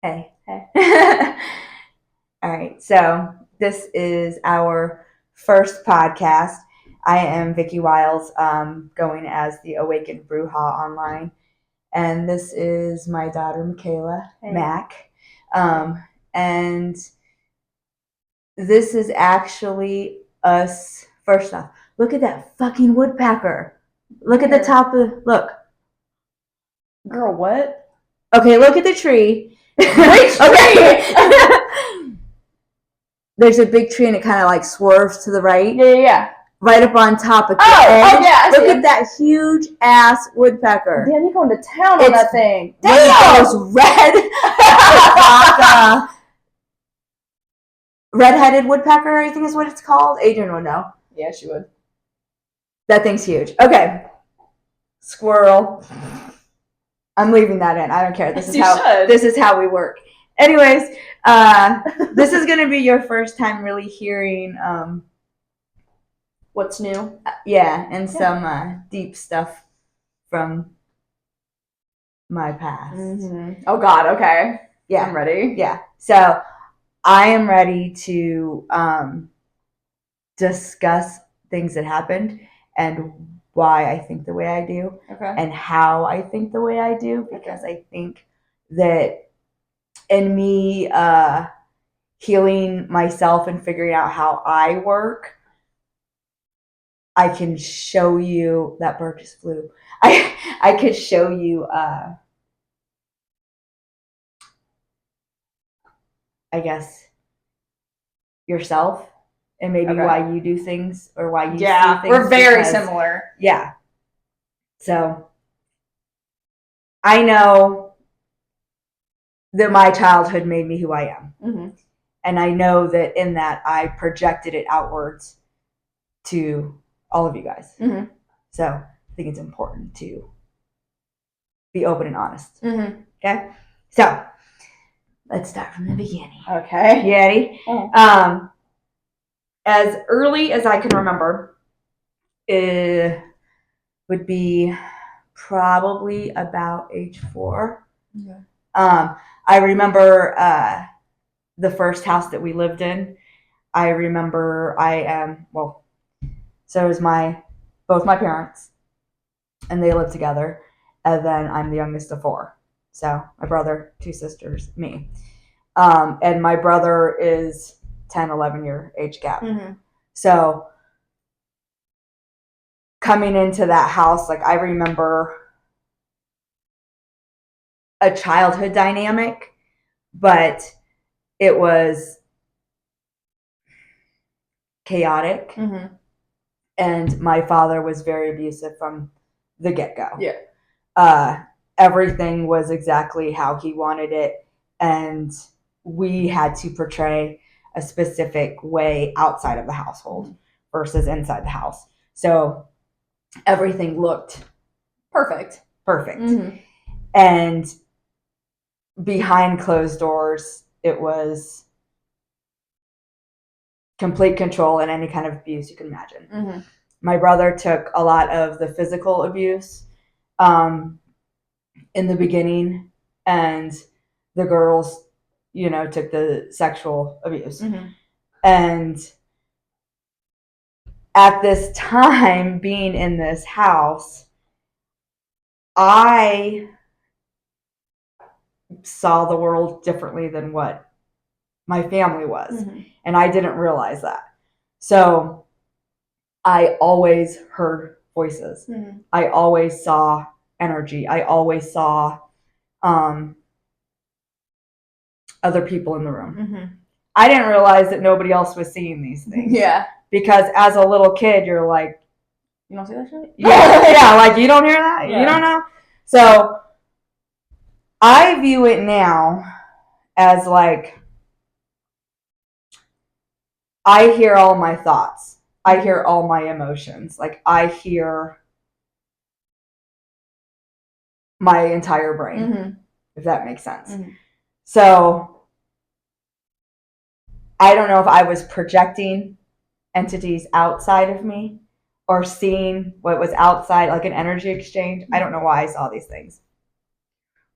Hey. All right. So this is our first podcast. I am Vicky Wiles, going as the Awakened Bruja online, and this is my daughter Michaela Mac. And this is actually us. First off, look at that fucking woodpecker. Look at the top of look. Girl, what? Okay, look at the tree. Which tree? There's a big tree and it kind of like swerves to the right. Yeah. Right up on top of the edge. Yeah. Look at that huge ass woodpecker. Damn, you going to town on that thing. Damn! Those red-headed woodpecker, I think is what it's called. Adrian would know. Yeah, she would. That thing's huge. Okay. Squirrel. I'm leaving that in. I don't care. This is how we work. Anyways, this is going to be your first time really hearing what's new. Some deep stuff from my past. Mm-hmm. Oh, God. Okay. Yeah. I'm ready. Yeah. So I am ready to discuss things that happened and why I think the way I do, and how I think the way I do, because I think that in me healing myself and figuring out how I work, I can show you that bird just flew. I could show you I guess yourself and maybe why you do things or why you see things. We're very similar. Yeah. So I know that my childhood made me who I am. Mm-hmm. And I know that in that I projected it outwards to all of you guys. Mm-hmm. So I think it's important to be open and honest. Mm-hmm. Okay? So let's start from the beginning. Okay. You ready? Mm-hmm. As early as I can remember, it would be probably about age 4. Yeah. I remember the first house that we lived in. I remember so it was both my parents, and they lived together, and then I'm the youngest of 4. So my brother, 2 sisters, me. And my brother is 10, 11-year age gap. Mm-hmm. So coming into that house, like I remember a childhood dynamic, but it was chaotic. Mm-hmm. And my father was very abusive from the get-go. Yeah. Everything was exactly how he wanted it, and we had to portray a specific way outside of the household versus inside the house. So everything looked perfect. Mm-hmm. And behind closed doors, it was complete control and any kind of abuse you can imagine. Mm-hmm. My brother took a lot of the physical abuse in the beginning, and the girls, took the sexual abuse. Mm-hmm. And at this time, being in this house, I saw the world differently than what my family was. Mm-hmm. And I didn't realize that. So I always heard voices. Mm-hmm. I always saw energy. I always saw other people in the room. Mm-hmm. I didn't realize that nobody else was seeing these things. Yeah. Because as a little kid, you're like, you don't see that shit? Yeah, like you don't hear that? Yeah. You don't know? So I view it now as like, I hear all my thoughts. I hear all my emotions. Like I hear my entire brain, mm-hmm. if that makes sense. Mm-hmm. So I don't know if I was projecting entities outside of me or seeing what was outside, like an energy exchange. I don't know why I saw these things.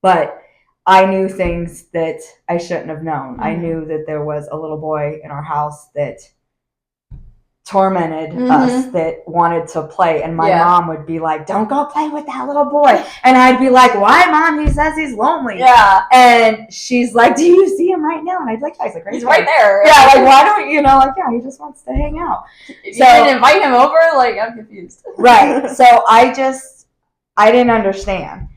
But I knew things that I shouldn't have known. I knew that there was a little boy in our house that tormented us, that wanted to play, and my mom would be like, don't go play with that little boy, and I'd be like, why, Mom? He says he's lonely. And she's like, do you see him right now? And I'd be like, yeah, he's right there. Yeah, like, why don't you know, like, yeah, he just wants to hang out. You didn't invite him over? Like, I'm confused. Right. So I didn't understand.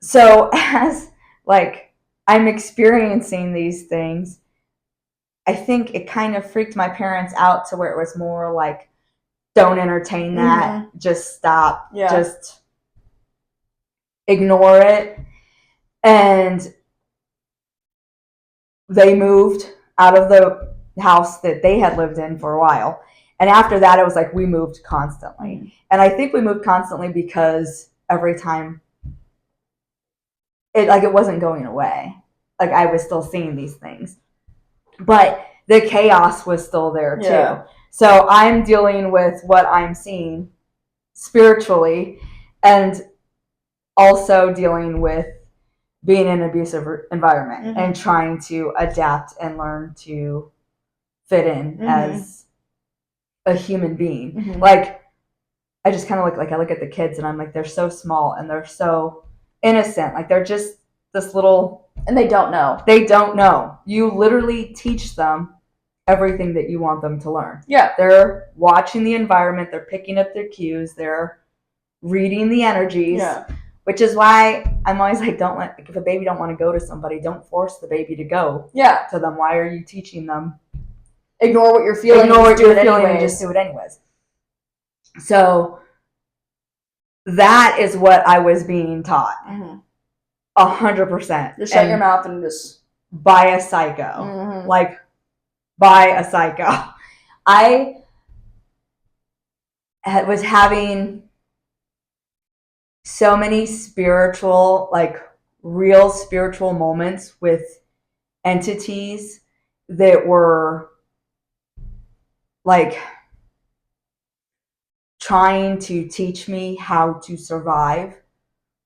So as like I'm experiencing these things, I think it kind of freaked my parents out to where it was more like, don't entertain that, just stop, just ignore it. And they moved out of the house that they had lived in for a while. And after that, it was like we moved constantly. And I think we moved constantly because every time it wasn't going away. Like I was still seeing these things. But the chaos was still there too. Yeah. So I'm dealing with what I'm seeing spiritually, and also dealing with being in an abusive environment and trying to adapt and learn to fit in as a human being. Like I just kind of I look at the kids and I'm like, they're so small and they're so innocent. Like they're just this little, and they don't know. They don't know. You literally teach them everything that you want them to learn. Yeah. They're watching the environment. They're picking up their cues. They're reading the energies. Yeah. Which is why I'm always like, if a baby don't want to go to somebody, don't force the baby to go to them. Why are you teaching them? Ignore what you're feeling. Ignore what you're feeling and just do it anyways. So that is what I was being taught. 100%. Just shut your mouth and just by a psycho. Like by a psycho. I was having so many spiritual, real spiritual moments with entities that were trying to teach me how to survive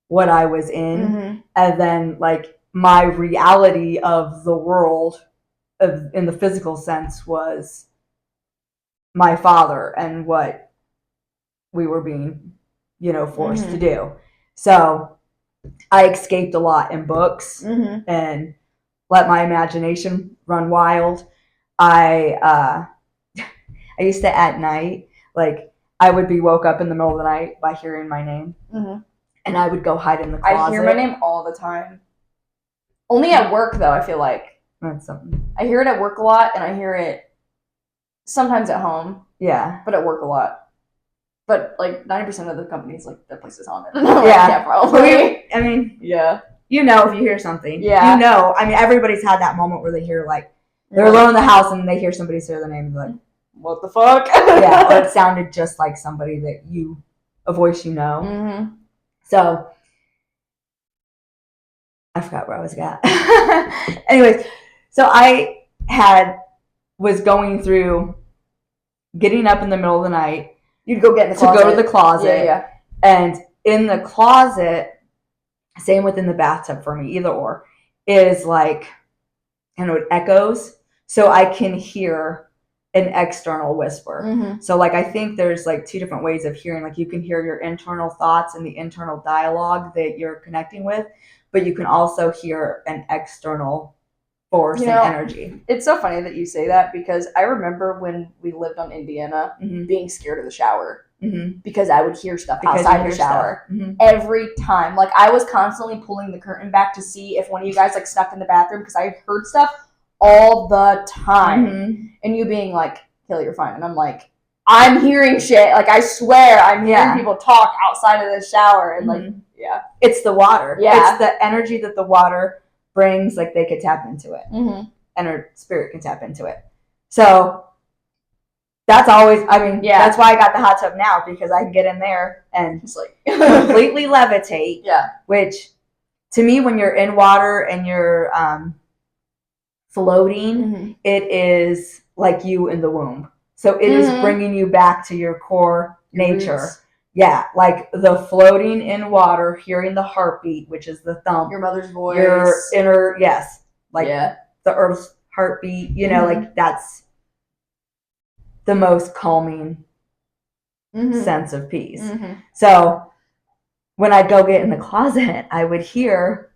what I was in. And then my reality of the world in the physical sense was my father and what we were being forced to do. So I escaped a lot in books and let my imagination run wild. I used to at night, I would be woke up in the middle of the night by hearing my name. And I would go hide in the closet. I hear my name all the time. Only at work, though, I feel like. That's something. I hear it at work a lot, and I hear it sometimes at home. Yeah. But at work a lot. But 90% of the companies, their place is haunted. Yeah, probably. I mean, yeah. If you hear something. Yeah. I mean, everybody's had that moment where they hear they're alone in the house and they hear somebody say their name, like, what the fuck? Yeah, or it sounded just like somebody a voice you know. So I forgot where I was at. Anyways, so I was going through getting up in the middle of the night. You'd go get in the closet. To go to the closet. Yeah. And in the closet, same within the bathtub for me, either or, is it echoes. So I can hear an external whisper. So I think there's two different ways of hearing. You can hear your internal thoughts and the internal dialogue that you're connecting with, but you can also hear an external force and energy. It's so funny that you say that because I remember when we lived on Indiana being scared of the shower because I would hear stuff outside the shower every time. I was constantly pulling the curtain back to see if one of you guys snuck in the bathroom because I heard stuff all the time. And you being like, Kelly, you're fine. And I'm like, I'm hearing shit. I swear I'm hearing people talk outside of the shower. And it's the water. Yeah. It's the energy that the water brings. They could tap into it. And her spirit can tap into it. So that's always, that's why I got the hot tub now, because I can get in there and just completely levitate. Yeah. Which to me, when you're in water and you're floating, it is like you in the womb. So it is bringing you back to your core nature, Yeah, like the floating in water, hearing the heartbeat, which is the thump. Your mother's voice. Your inner, yes. Like yeah. the earth's heartbeat, you know, like that's the most calming sense of peace. So when I'd go get in the closet, I would hear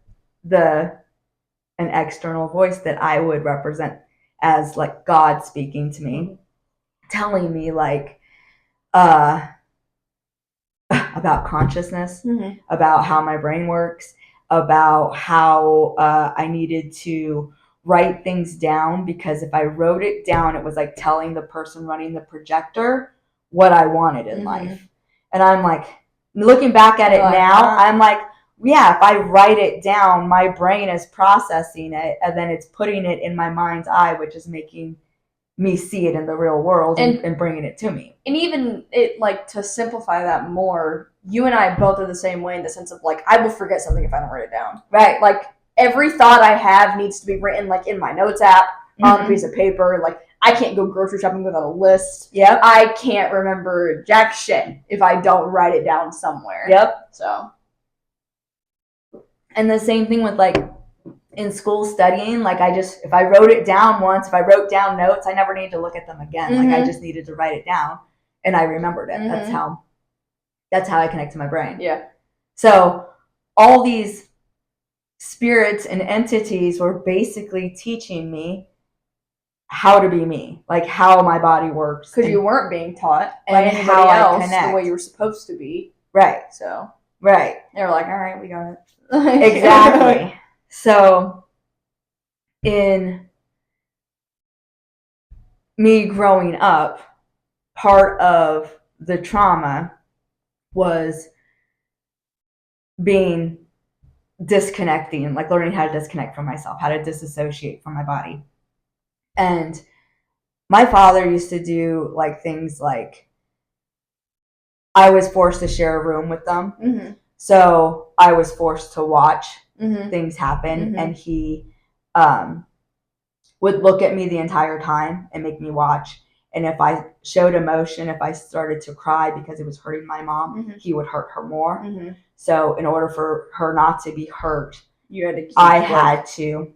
an external voice that I would represent as like God speaking to me, telling me like about consciousness, about how my brain works, about how I needed to write things down, because if I wrote it down, it was like telling the person running the projector what I wanted in life. And I'm like, looking back at it now, I'm like, yeah, if I write it down, my brain is processing it, and then it's putting it in my mind's eye, which is making me see it in the real world and bringing it to me. And even it, like, to simplify that more, you and I both are the same way in the sense of, like, I will forget something if I don't write it down. Right. Like, every thought I have needs to be written, like, in my notes app, on a piece of paper. Like, I can't go grocery shopping without a list. Yep. I can't remember jack shit if I don't write it down somewhere. Yep. So. And the same thing with, like, in school studying, like if I wrote it down once, if I wrote down notes, I never needed to look at them again. Like I just needed to write it down and I remembered it. That's how I connect to my brain. Yeah. So all these spirits and entities were basically teaching me how to be me, like how my body works. Because you weren't being taught by anybody else the way you were supposed to be. Right. So. Right. They were like, all right, we got it. Exactly. So in me growing up, part of the trauma was disconnecting, like learning how to disconnect from myself, how to disassociate from my body. And my father used to do like things like I was forced to share a room with them. So I was forced to watch things happen, and he would look at me the entire time and make me watch. And if I showed emotion, if I started to cry because it was hurting my mom, he would hurt her more. So in order for her not to be hurt, I had to,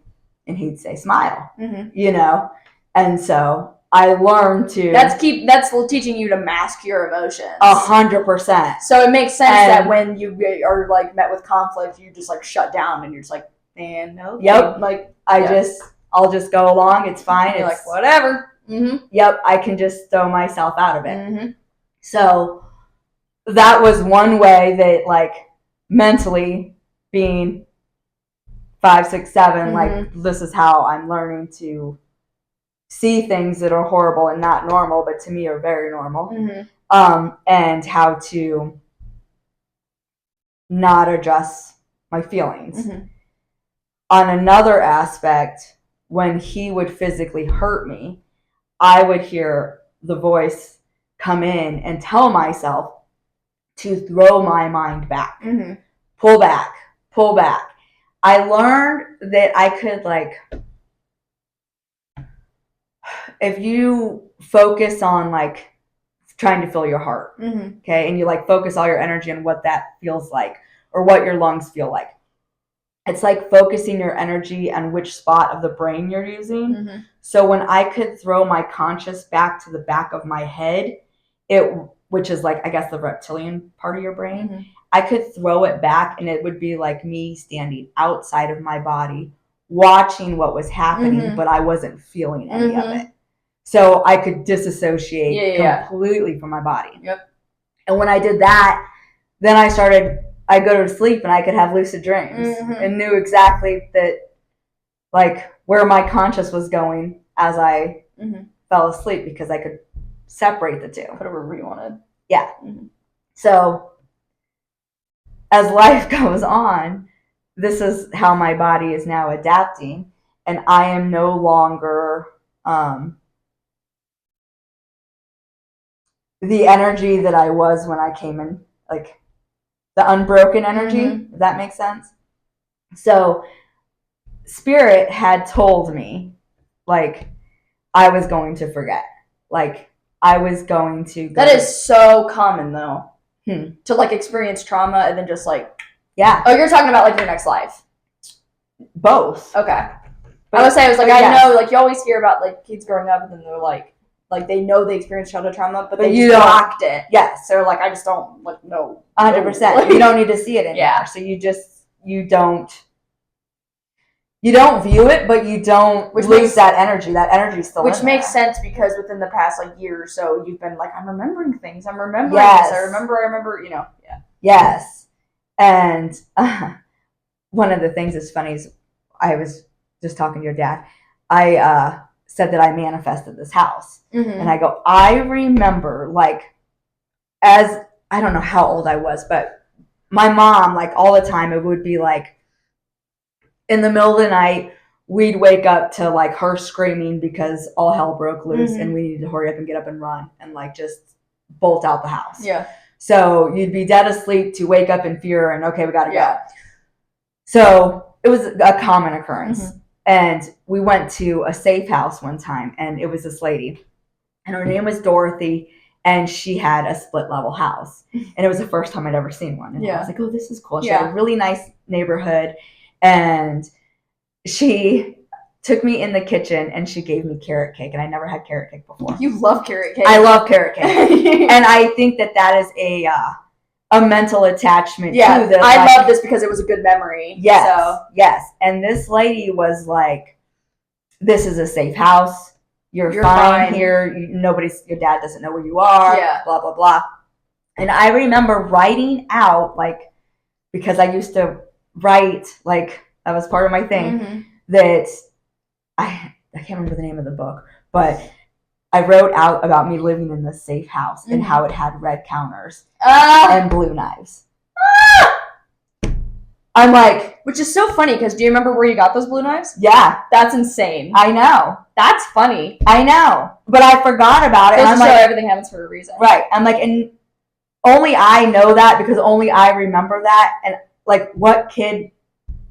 and he'd say, smile, you know? And so I learned to... That's teaching you to mask your emotions. 100%. So it makes sense that when you are like met with conflict, you just like shut down and you're just like, man, no. Yep. Like I'll just go along. It's fine. You're like, whatever. Yep. I can just throw myself out of it. So that was one way that, like, mentally being 5, 6, 7, like, this is how I'm learning to see things that are horrible and not normal, but to me are very normal. And how to not address my feelings. On another aspect, when he would physically hurt me, I would hear the voice come in and tell myself to throw my mind back, pull back, pull back. I learned that I could, like, if you focus on, like, trying to fill your heart, okay, and you, like, focus all your energy on what that feels like or what your lungs feel like, it's like focusing your energy on which spot of the brain you're using. So when I could throw my conscious back to the back of my head, which is like, I guess, the reptilian part of your brain, I could throw it back and it would be like me standing outside of my body, watching what was happening, but I wasn't feeling any of it. So I could disassociate completely from my body. And when I did that, then I'd go to sleep and I could have lucid dreams and knew exactly that, like, where my conscious was going as I fell asleep, because I could separate the two. Put it wherever you wanted. Yeah. So as life goes on, this is how my body is now adapting, and I am no longer the energy that I was when I came in, like, the unbroken energy, if that makes sense. So Spirit had told me, like, I was going to forget. Like, I was going to go. That is so common, though. to like experience trauma and then just like yeah. Oh, you're talking about like your next life. Both. Okay. But I would say, I was like, I know, like, you always hear about, like, kids growing up, and then they're like they know they experienced childhood trauma, but they just blocked it. Yes. So, like, I just don't, like, know. 100%. You don't need to see it anymore. Yeah. So you don't view it, but you don't lose that energy. That energy's still Which in makes there. sense because within the past, like, year or so, you've been like, I'm remembering things. I'm remembering yes. this. I remember, you know. Yeah. Yes. And one of the things that's funny is I was just talking to your dad. I said that I manifested this house. Mm-hmm. And I go, I remember, like, as I don't know how old I was, but my mom, like, all the time, it would be like in the middle of the night, we'd wake up to like her screaming because all hell broke loose and we needed to hurry up and get up and run and like just bolt out the house. Yeah. So you'd be dead asleep to wake up in fear and okay, we gotta go. So it was a common occurrence. And we went to a safe house one time and it was this lady and her name was Dorothy and she had a split level house. And it was the first time I'd ever seen one. And I was like, oh, this is cool. She had a really nice neighborhood. And she took me in the kitchen and she gave me carrot cake. And I never had carrot cake before. You love carrot cake. I love carrot cake. And I think that is a mental attachment to this. I love this because it was a good memory. Yes. So. Yes. And this lady was like, this is a safe house. You're fine here. Your dad doesn't know where you are. Yeah. Blah, blah, blah. And I remember writing out, like, because I used to write, like, that was part of my thing, that I can't remember the name of the book, but I wrote out about me living in this safe house and how it had red counters and blue knives. I'm like... Which is so funny, because do you remember where you got those blue knives? Yeah. That's insane. I know. That's funny. I know. But I forgot about it. And I'm like, everything happens for a reason. Right. I'm like, and only I know that because only I remember that. And, like, what kid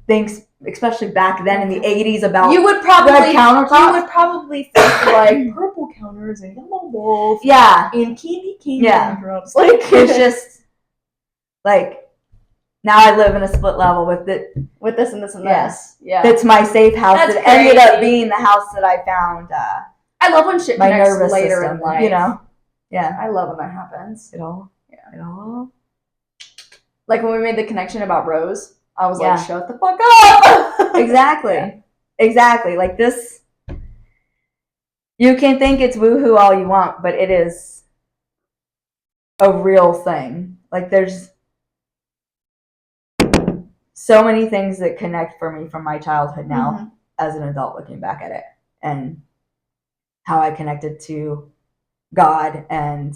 thinks, especially back then in the 80s, about red countertops? You would probably think, like, purple counters and yellow bowls. Yeah. And candy cane. Yeah. Drops. Like, it's just, like... Now I live in a split level with this and this and this. Yeah. It's my safe house. That ended up being the house that I found. I love when shit connects later in life. You know? Yeah. I love when that happens. It all. Like when we made the connection about Rose, I was like, shut the fuck up. Exactly. Yeah. Exactly. Like this, you can think it's woohoo all you want, but it is a real thing. Like there's so many things that connect for me from my childhood now as an adult looking back at it and how I connected to God and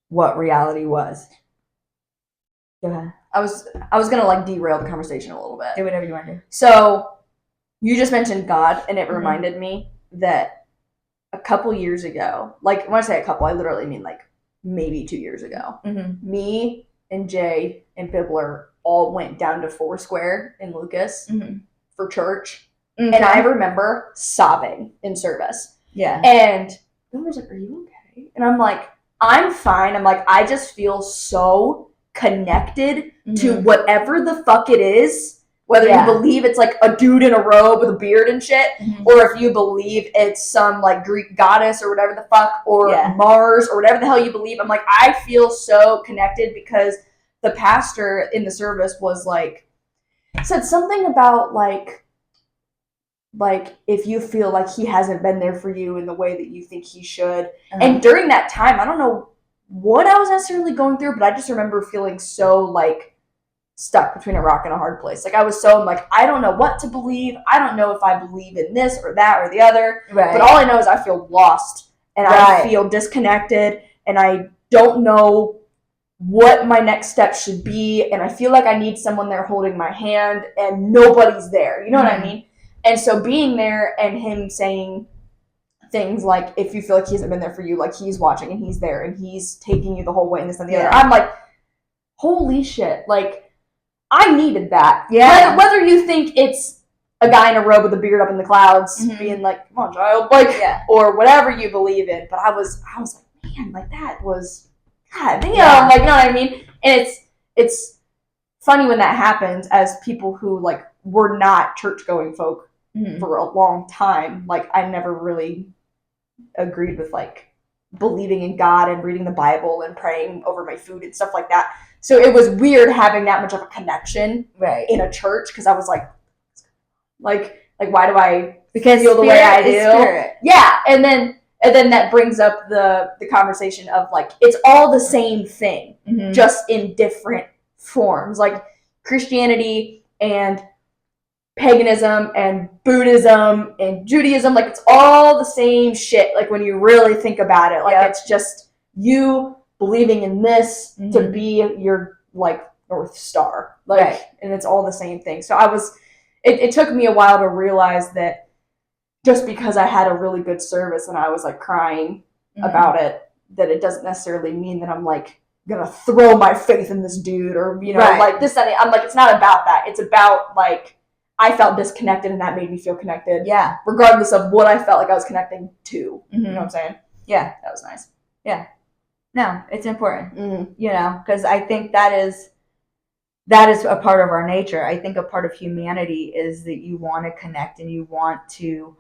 what reality was. Go ahead. I was gonna like derail the conversation a little bit. Do whatever you want to do. So you just mentioned God and it reminded me that a couple years ago, like when I say a couple, I literally mean like maybe 2 years ago, me and Jay and Bibbler all went down to Foursquare in Lucas for church. And I remember sobbing in service. Yeah. And Bibbler's like, are you okay? And I'm like, I'm fine. I'm like, I just feel so connected to whatever the fuck it is. Whether you believe it's like a dude in a robe with a beard and shit, or if you believe it's some like Greek goddess or whatever the fuck, or Mars or whatever the hell you believe. I'm like, I feel so connected because the pastor in the service was like, said something about like if you feel like he hasn't been there for you in the way that you think he should. And during that time, I don't know what I was necessarily going through, but I just remember feeling so like stuck between a rock and a hard place. Like I was so like, I don't know what to believe. I don't know if I believe in this or that or the other. Right. But all I know is I feel lost and I feel disconnected and I don't know what my next step should be. And I feel like I need someone there holding my hand and nobody's there. You know what I mean? And so being there and him saying things like, if you feel like he hasn't been there for you, like he's watching and he's there and he's taking you the whole way and this and the other. I'm like, holy shit. Like, I needed that. Yeah. Whether you think it's a guy in a robe with a beard up in the clouds being like, come on, child, like, or whatever you believe in. But I was like, man, like that was God damn, like, you know what I mean? And it's funny when that happens, as people who like were not church going folk for a long time. Like, I never really agreed with like believing in God and reading the Bible and praying over my food and stuff like that. So it was weird having that much of a connection in a church, because I was like why do I feel the way I do? Spirit. Yeah, and then that brings up the conversation of like, it's all the same thing, just in different forms. Like Christianity and paganism and Buddhism and Judaism, like, it's all the same shit. Like, when you really think about it, like, it's just you believing in this to be your like North Star, like, and it's all the same thing. So it took me a while to realize that just because I had a really good service and I was like crying about it, that it doesn't necessarily mean that I'm like gonna throw my faith in this dude, or, you know, like this. I'm like, it's not about that. It's about like, I felt disconnected and that made me feel connected. Yeah. Regardless of what I felt like I was connecting to. You know what I'm saying? Yeah. That was nice. Yeah. No, it's important. You know, because I think that is a part of our nature. I think a part of humanity is that you want to connect and you want to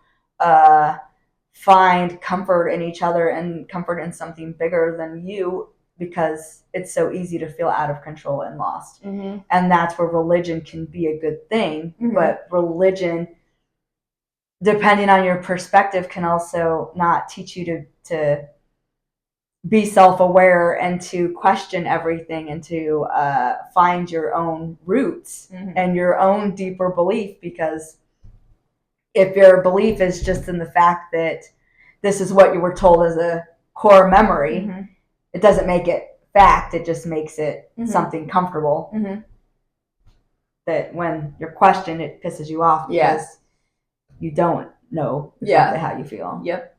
find comfort in each other and comfort in something bigger than you, because it's so easy to feel out of control and lost. And that's where religion can be a good thing. But religion, depending on your perspective, can also not teach you to be self-aware and to question everything and to find your own roots and your own deeper belief. Because if your belief is just in the fact that this is what you were told as a core memory, it doesn't make it fact. It just makes it something comfortable that when you're questioned, it pisses you off because you don't know exactly how you feel. Yep.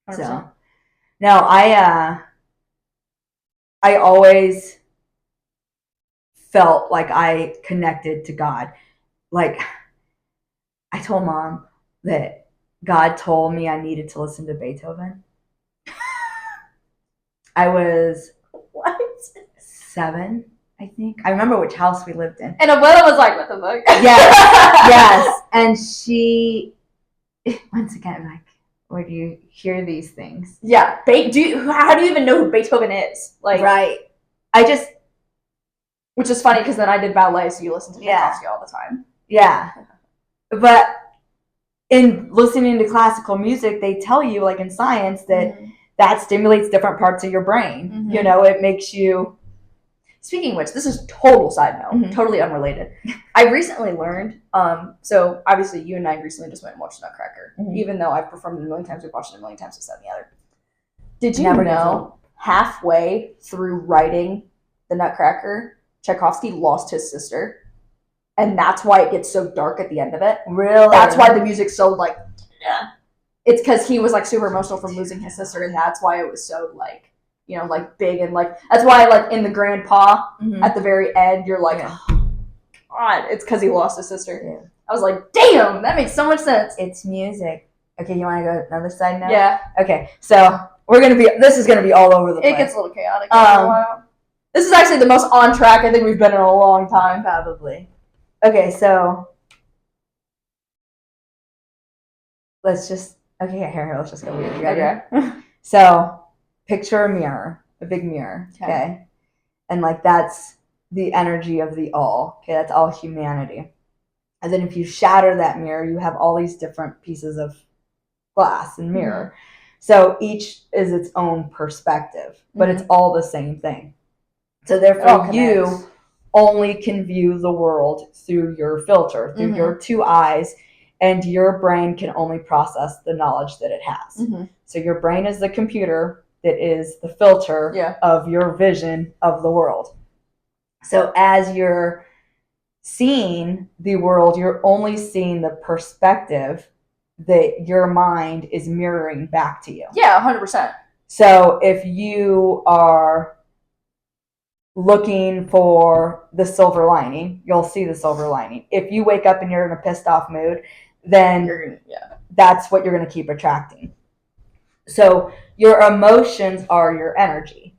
100%. So now I always felt like I connected to God. Like, I told Mom that God told me I needed to listen to Beethoven. I was 7, I think. I remember which house we lived in. And Abuela was like, what the fuck? Yes. And she, once again, like, where do you hear these things? Yeah. How do you even know who Beethoven is? Like, right. Which is funny, because then I did ballet, so you listen to Tchaikovsky all the time. Yeah. But in listening to classical music, they tell you, like in science, that that stimulates different parts of your brain. You know, it makes you... Speaking of which, this is total side note, totally unrelated. I recently learned, so obviously you and I recently just went and watched Nutcracker, even though I've performed it a million times, we've watched it a million times, this, that, and the other. Did you know halfway through writing the Nutcracker, Tchaikovsky lost his sister? And that's why it gets so dark at the end of it. Really? That's why the music's so like, it's because he was like super emotional from losing his sister, and that's why it was so like, you know, like big, and like, that's why like in the Grandpa at the very end, you're like, oh God, it's because he lost his sister. Yeah. I was like, damn, that makes so much sense. It's music. Okay, you want to go another side note? Yeah. Okay, so this is gonna be all over the place. It gets a little chaotic after a while. This is actually the most on track I think we've been in a long time. Probably. Okay, so let's just let's just go weird. You ready? Okay. So picture a mirror, a big mirror, okay? And like, that's the energy of the all, okay? That's all humanity. And then if you shatter that mirror, you have all these different pieces of glass and mirror. So each is its own perspective, but it's all the same thing. So therefore you only can view the world through your filter, through your 2 eyes, and your brain can only process the knowledge that it has. So your brain is the computer that is the filter of your vision of the world. So as you're seeing the world, you're only seeing the perspective that your mind is mirroring back to you. Yeah, 100%. So if you are looking for the silver lining, you'll see the silver lining. If you wake up and you're in a pissed off mood, then that's what you're going to keep attracting. So your emotions are your energy.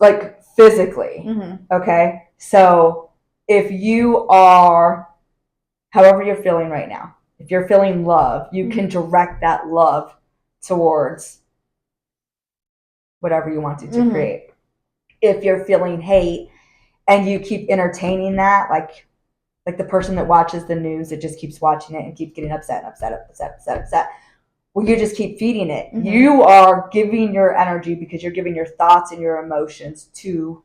like physically. Okay, so if you are, however you're feeling right now, if you're feeling love, you can direct that love towards whatever you want to create. If you're feeling hate and you keep entertaining that, like the person that watches the news that just keeps watching it and keeps getting upset. Well, you just keep feeding it. You are giving your energy because you're giving your thoughts and your emotions to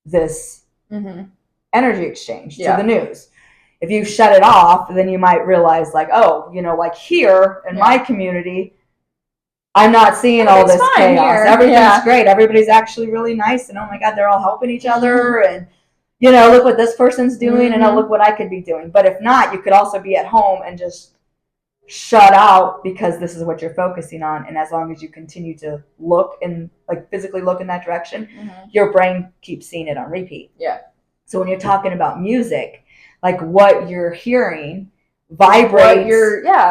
this energy exchange, to the news. If you shut it off, then you might realize, like, oh, like here in my community, I'm not seeing all this chaos. Here. Everything's great. Everybody's actually really nice, and oh my God, they're all helping each other, and look what this person's doing, and look what I could be doing. But if not, you could also be at home and just shut out because this is what you're focusing on. And as long as you continue to look and like physically look in that direction, your brain keeps seeing it on repeat. Yeah. So when you're talking about music, like what you're hearing vibrates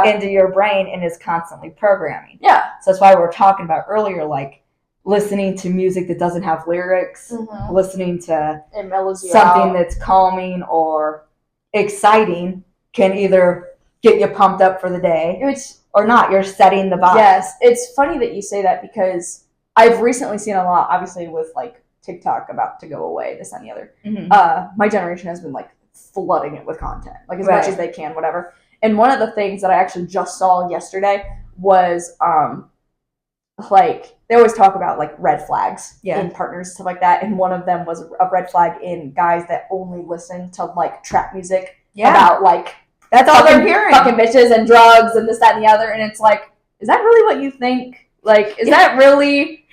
into your brain and is constantly programming. Yeah. So that's why we were talking about earlier, like listening to music that doesn't have lyrics, listening to something that's calming or exciting can either get you pumped up for the day or not. You're setting the vibe. Yes. It's funny that you say that because I've recently seen a lot, obviously with like TikTok about to go away, this and the other. My generation has been like flooding it with content, like as much as they can, whatever. And one of the things that I actually just saw yesterday was like they always talk about like red flags in partners, stuff like that, and one of them was a red flag in guys that only listen to like trap music about like that's all they're hearing, fucking bitches and drugs and this, that, and the other. And it's like, is that really what you think? Like, is that really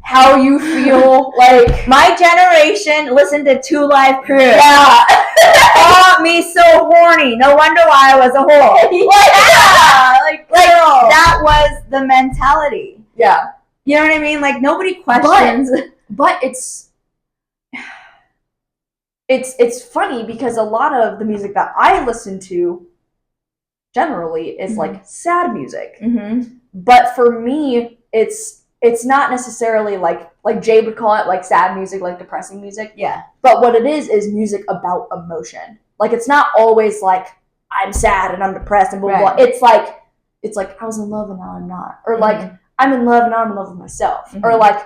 how you feel? Like, my generation listened to 2 Live Crew. Yeah. Oh, me so horny. No wonder why I was a whore. Like that was the mentality. Yeah. You know what I mean? Like nobody questions. But it's funny because a lot of the music that I listen to generally is like sad music. But for me, it's not necessarily like Jay would call it like sad music, like depressing music. Yeah. But what it is music about emotion. Like it's not always like I'm sad and I'm depressed and blah blah blah. It's like I was in love and now I'm not. Or like I'm in love and now I'm in love with myself. Or like,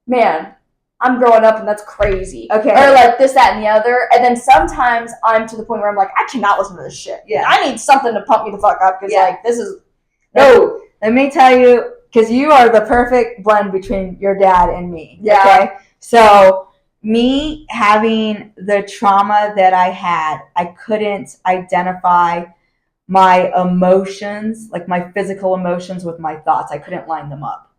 man, I'm growing up and that's crazy. Okay. Or like this, that, and the other. And then sometimes I'm to the point where I'm like, I cannot listen to this shit. Yeah. I need something to pump me the fuck up because like this is no. Let me tell you, because you are the perfect blend between your dad and me. Yeah. Okay. So me having the trauma that I had, I couldn't identify my emotions, like my physical emotions with my thoughts. I couldn't line them up.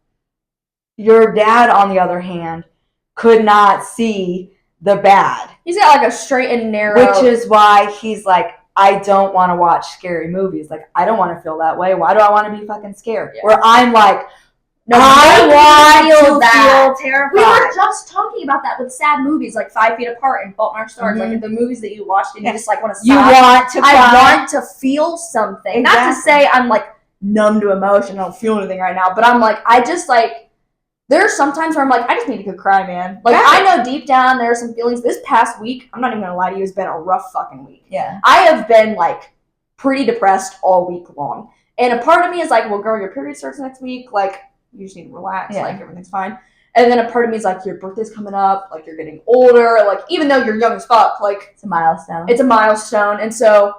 Your dad, on the other hand, could not see the bad. He's got like a straight and narrow. Which is why he's like, I don't want to watch scary movies. Like, I don't want to feel that way. Why do I want to be fucking scared? Yeah. Where I'm like, no, I want to feel terrified. We were just talking about that with sad movies, like 5 Feet Apart and Fault in Our Stars, like the movies that you watched and you just like want to stop. You want to I want to feel something. Exactly. Not to say I'm like numb to emotion, I don't feel anything right now, but I'm like, I just like, there's sometimes where I'm like, I just need to go cry, man. Like, I know deep down there are some feelings. This past week, I'm not even going to lie to you, it's been a rough fucking week. Yeah. I have been, like, pretty depressed all week long. And a part of me is like, well, girl, your period starts next week. Like, you just need to relax. Yeah. Like, everything's fine. And then a part of me is like, your birthday's coming up. Like, you're getting older. Like, even though you're young as fuck, like... It's a milestone. It's a milestone. And so,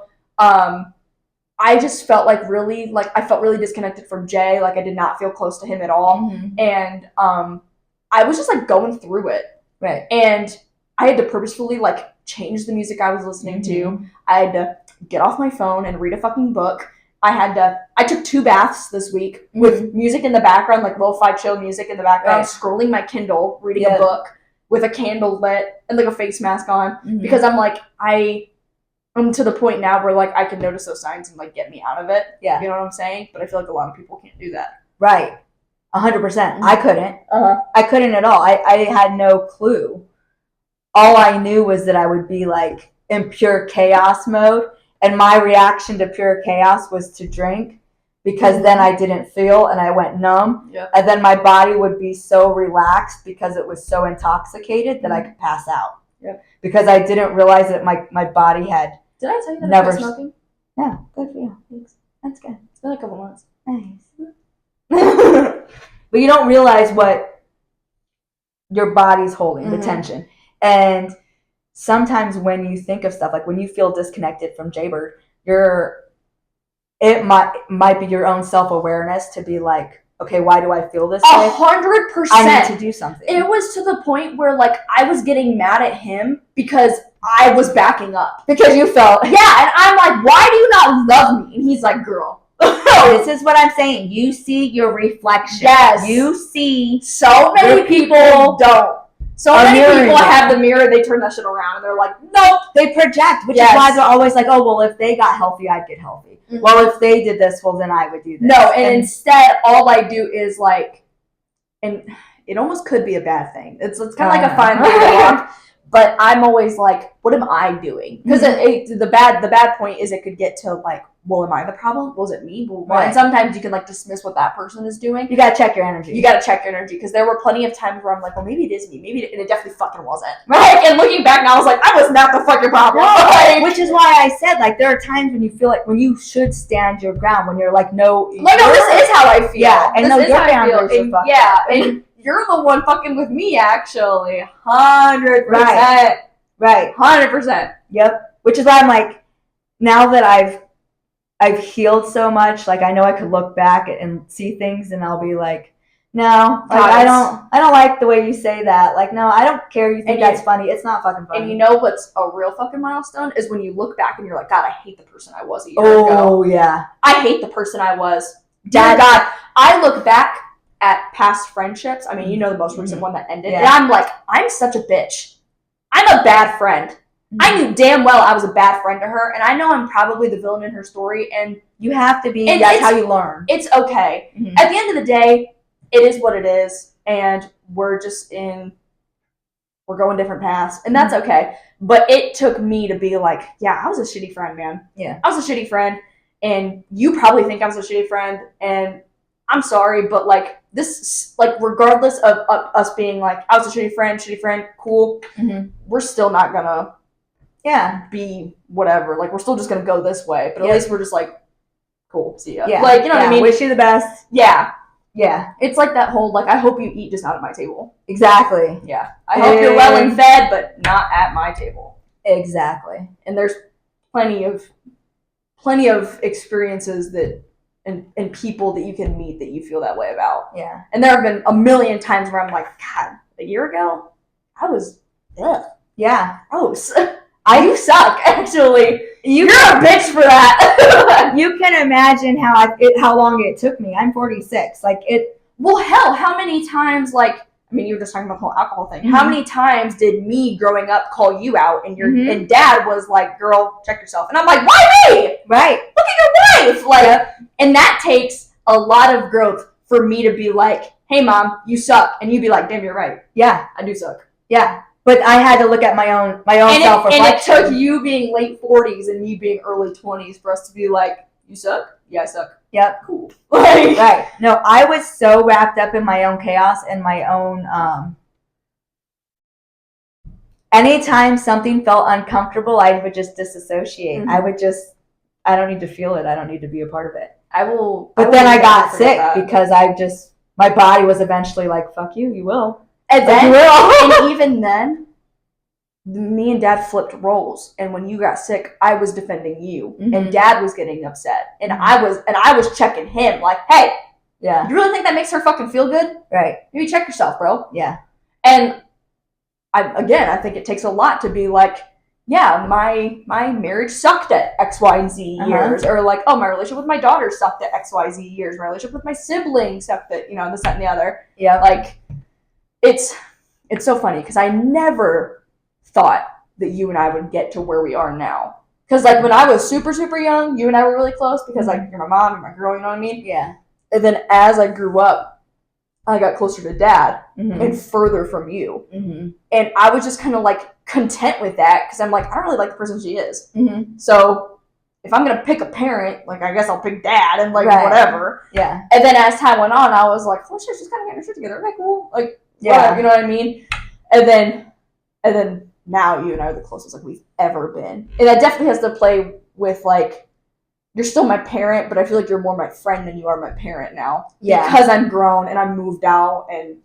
I just felt like really, like, I felt really disconnected from Jay. Like, I did not feel close to him at all. And I was just, like, going through it. Right. And I had to purposefully, like, change the music I was listening to. I had to get off my phone and read a fucking book. I took 2 baths this week with music in the background, like, lo-fi chill music in the background, scrolling my Kindle, reading a book with a candle lit and, like, a face mask on. Because I'm, like, I'm to the point now where, like, I can notice those signs and, like, get me out of it. Yeah. You know what I'm saying? But I feel like a lot of people can't do that. Right. 100%. I couldn't. I couldn't at all. I had no clue. All I knew was that I would be, like, in pure chaos mode. And my reaction to pure chaos was to drink because then I didn't feel and I went numb. Yep. And then my body would be so relaxed because it was so intoxicated that I could pass out. Yep. Because I didn't realize that my body had. Did I tell you that never I quit smoking? Yeah, good for you. Thanks. That's good. It's been a couple months. Nice. But you don't realize what your body's holding, the tension. And sometimes when you think of stuff, like when you feel disconnected from Jaybird, it might be your own self-awareness to be like, okay, why do I feel this way? 100%. I need to do something. It was to the point where, like, I was getting mad at him because I was backing up. Because you felt... Yeah, and I'm like, why do you not love me? And he's like, girl. This is what I'm saying. You see your reflection. Yes. You see... So many people don't. So many people have the mirror, they turn that shit around, and they're like, nope. They project, which is why they're always like, oh, well, if they got healthy, I'd get healthy. Mm-hmm. Well, if they did this, well, then I would do this. No, and instead, all I do is like, and it almost could be a bad thing. It's kind of like a fine line to walk. But I'm always like, what am I doing? Because the bad point is it could get to like, well, am I the problem? Was it me? Right. And sometimes you can like dismiss what that person is doing. You gotta check your energy. Because there were plenty of times where I'm like, well, maybe it is me. And it definitely fucking wasn't. Right. And looking back now, I was like, I was not the fucking problem. No, like, which is why I said like there are times when you feel like when you should stand your ground when you're like, no, this is how I feel. Yeah, and your boundaries are fucked. And you're the one fucking with me, actually. 100%. Right. 100%. Yep. Which is why I'm like, now that I've healed so much, like I know I could look back and see things and I'll be like, no, like I don't like the way you say that. Like, no, I don't care. You think that's funny. It's not fucking funny. And you know what's a real fucking milestone is when you look back and you're like, God, I hate the person I was a year ago. Oh, yeah. I hate the person I was. Dear God, I look back at past friendships. I mean, you know the most recent one that ended. Yeah. And I'm like, I'm such a bitch. I'm a bad friend. Mm-hmm. I knew damn well I was a bad friend to her, and I know I'm probably the villain in her story, and you have to be. That's how you learn. It's okay. Mm-hmm. At the end of the day, it is what it is, and we're going different paths, and that's okay. But it took me to be like, yeah, I was a shitty friend, man. Yeah. I was a shitty friend, and you probably think I was a shitty friend, and I'm sorry, but like this, like regardless of us being like, I was a shitty friend, cool. Mm-hmm. We're still not gonna, be whatever. Like we're still just gonna go this way. But at least we're just like, cool, see ya. Yeah. Like you know what I mean. Wish you the best. Yeah. Yeah. It's like that whole like I hope you eat just not at my table. Exactly. Yeah. I hope you're well and fed, but not at my table. Exactly. And there's plenty of experiences that. And people that you can meet that you feel that way about. Yeah. And there have been a million times where I'm like, God, a year ago, I was, yeah, gross. You suck, actually. You're a bitch for that. You can imagine how long it took me. I'm 46. Like it. Well, hell, how many times, like, I mean, you were just talking about the whole alcohol thing. Mm-hmm. How many times did me growing up call you out and and dad was like, girl, check yourself. And I'm like, why me? Right. Look at your wife. Like, and that takes a lot of growth for me to be like, hey mom, you suck. And you'd be like, damn, you're right. Yeah. I do suck. Yeah. But I had to look at my own self-reflection. And it took you being late 40s and me being early 20s for us to be like, you suck? Yeah, I suck. Yep. Cool. Right. No, I was so wrapped up in my own chaos and my own anytime something felt uncomfortable, I would just disassociate. Mm-hmm. I don't need to feel it. I don't need to be a part of it. But then I got sick because my body was eventually like, fuck you, you will. And then, and even then, me and dad flipped roles, and when you got sick, I was defending you, and dad was getting upset, and I was checking him like, hey, yeah, you really think that makes her fucking feel good? Right? Maybe check yourself, bro. Yeah. And I think it takes a lot to be like, yeah, my marriage sucked at X, Y, and Z years, or like, oh, my relationship with my daughter sucked at X, Y, Z years. My relationship with my siblings sucked at this, that, and the other. Yeah. Like, it's so funny because I never thought that you and I would get to where we are now. Because like when I was super, super young, you and I were really close because like you're my mom, you're my girl, you know what I mean? Yeah. And then as I grew up, I got closer to dad and further from you. Mm-hmm. And I was just kind of like content with that because I'm like, I don't really like the person she is. Mm-hmm. So if I'm gonna pick a parent, like I guess I'll pick dad and like Right. whatever. Yeah. And then as time went on, I was like, oh shit, she's kind of getting her shit together. Okay, cool. Like, yeah, you know what I mean. And then now you and I are the closest like we've ever been, and that definitely has to play with like you're still my parent, but I feel like you're more my friend than you are my parent now. Yeah. Because I'm grown and I'm moved out and